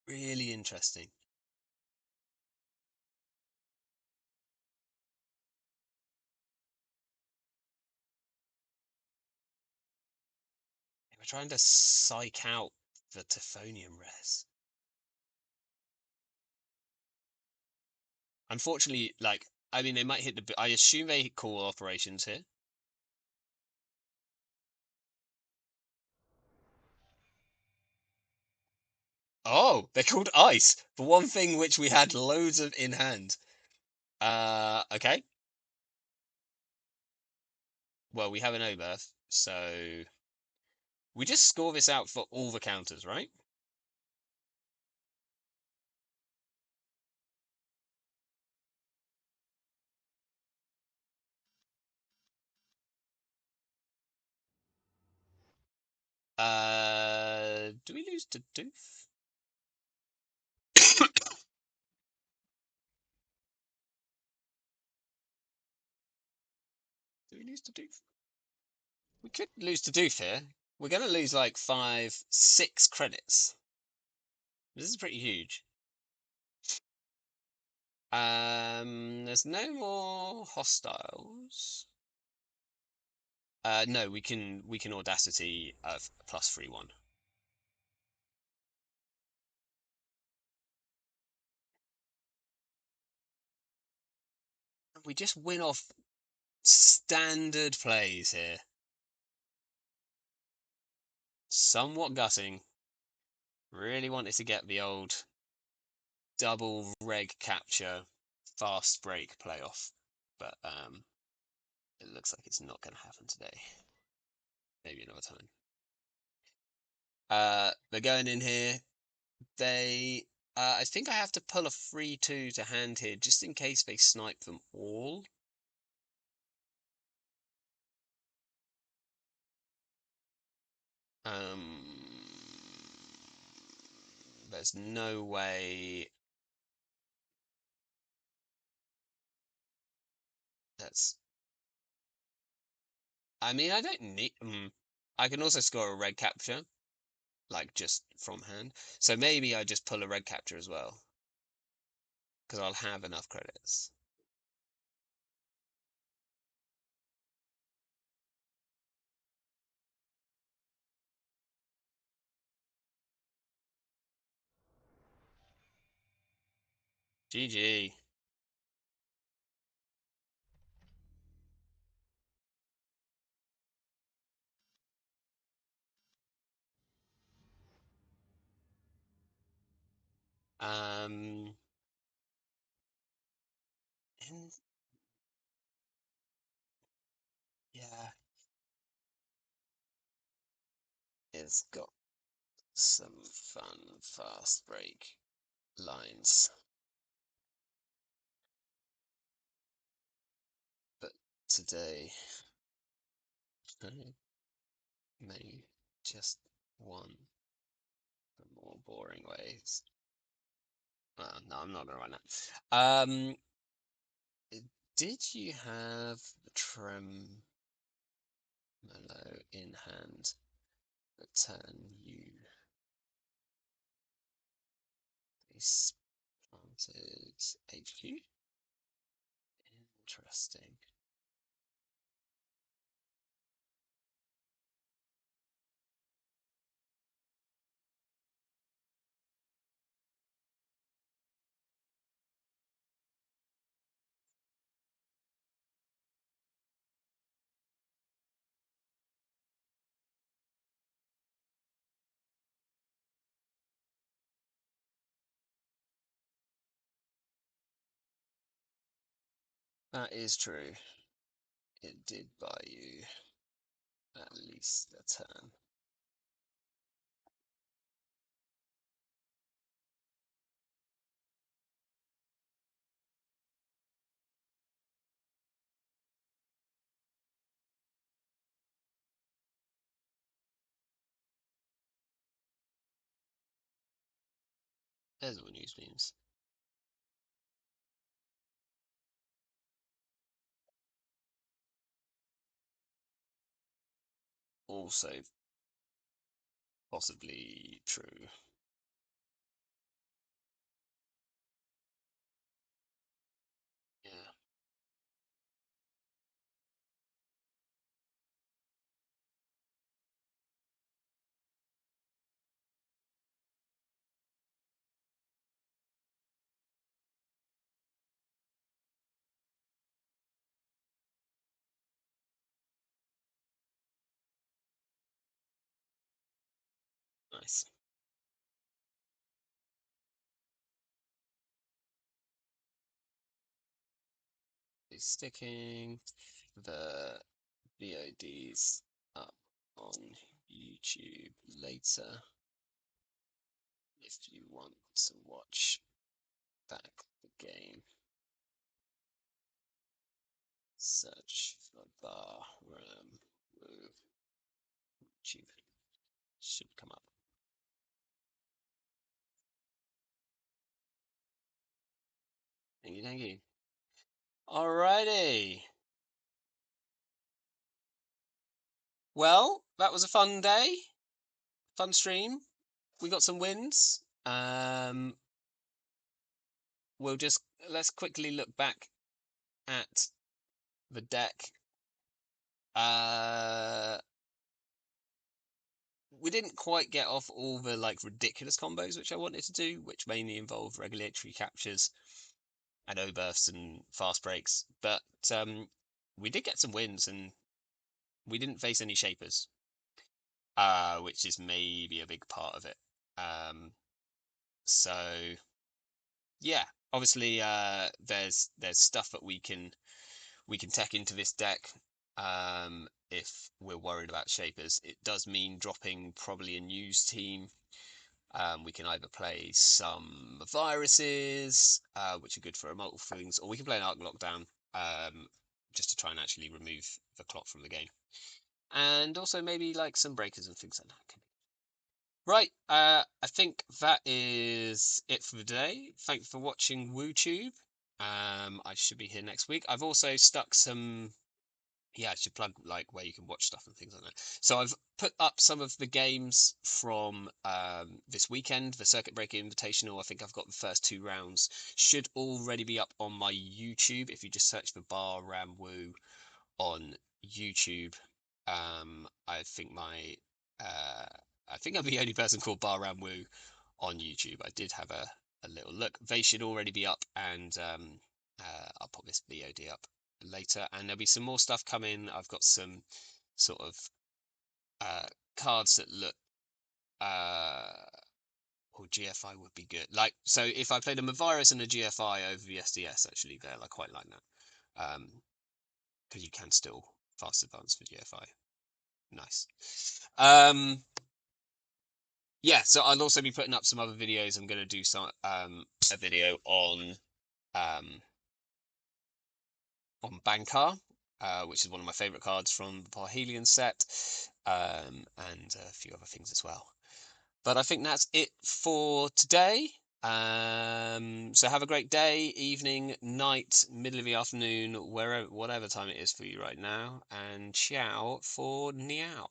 Really interesting. They were trying to psych out the Typhonium res. Unfortunately, like, I mean, they might hit the. I assume they call operations here. Oh, they're called ice. For one thing which we had loads of in hand. Okay. Well, we have an Oberth, so we just score this out for all the counters, right? Do we lose to Doof? Do we lose to Doof? We could lose to Doof here. We're going to lose like 5, 6 credits. This is pretty huge. There's no more hostiles. No, we can Audacity of +3/1. We just win off standard plays here. Somewhat gutting. Really wanted to get the old double reg capture fast break playoff, but it looks like it's not going to happen today. Maybe another time. They're going in here. I think I have to pull a 3-2 to hand here, just in case they snipe them all. There's no way. That's. I mean, I don't need. I can also score a red capture, like just from hand. So maybe I just pull a red capture as well, because I'll have enough credits. GG. Um, and yeah, it's got some fun fast break lines. But today Okay. Maybe just one for more boring ways. No, I'm not gonna run that. Did you have the tremolo in hand that turn you this planted HQ? Interesting. That is true. It did buy you at least a turn. There's what news means. Also possibly true. Yeah. Nice. Be sticking the VODs up on YouTube later if you want to watch back the game. Search for bar ram woo. YouTube should come up. Thank you, thank you. Alrighty. Well, that was a fun day, fun stream. We got some wins. We'll just let's quickly look back at the deck. Uh, we didn't quite get off all the like ridiculous combos which I wanted to do, which mainly involved regulatory captures and O-bursts and fast breaks. But we did get some wins, and we didn't face any shapers, which is maybe a big part of it. So yeah, obviously there's stuff that we can tech into this deck. If we're worried about shapers, it does mean dropping probably a news team. We can either play some viruses, which are good for multiple things, or we can play an Arc Lockdown, just to try and actually remove the clock from the game. And also maybe like some breakers and things like that. Right, I think that is it for the day. Thanks for watching WooTube. I should be here next week. I've also stuck some, yeah, I should plug like where you can watch stuff and things like that. So I've put up some of the games from this weekend, the Circuit Breaker Invitational. I think I've got the first 2 rounds. Should already be up on my YouTube if you just search for Bar Ram Woo on YouTube. I think uh, I think I'm the only person called Bar Ram Woo on YouTube. I did have a little look. They should already be up, and I'll put this VOD up later, and there'll be some more stuff coming. I've got some sort of cards that look or GFI would be good. Like, so if I played a virus and a GFI over the SDS, actually, there, I quite like that. Because you can still fast advance for GFI. Nice. Yeah, so I'll also be putting up some other videos. I'm going to do some a video on Bankar, which is one of my favorite cards from the Parhelion set, and a few other things as well. But I think that's it for today. So have a great day, evening, night, middle of the afternoon, wherever, whatever time it is for you right now, and ciao for now.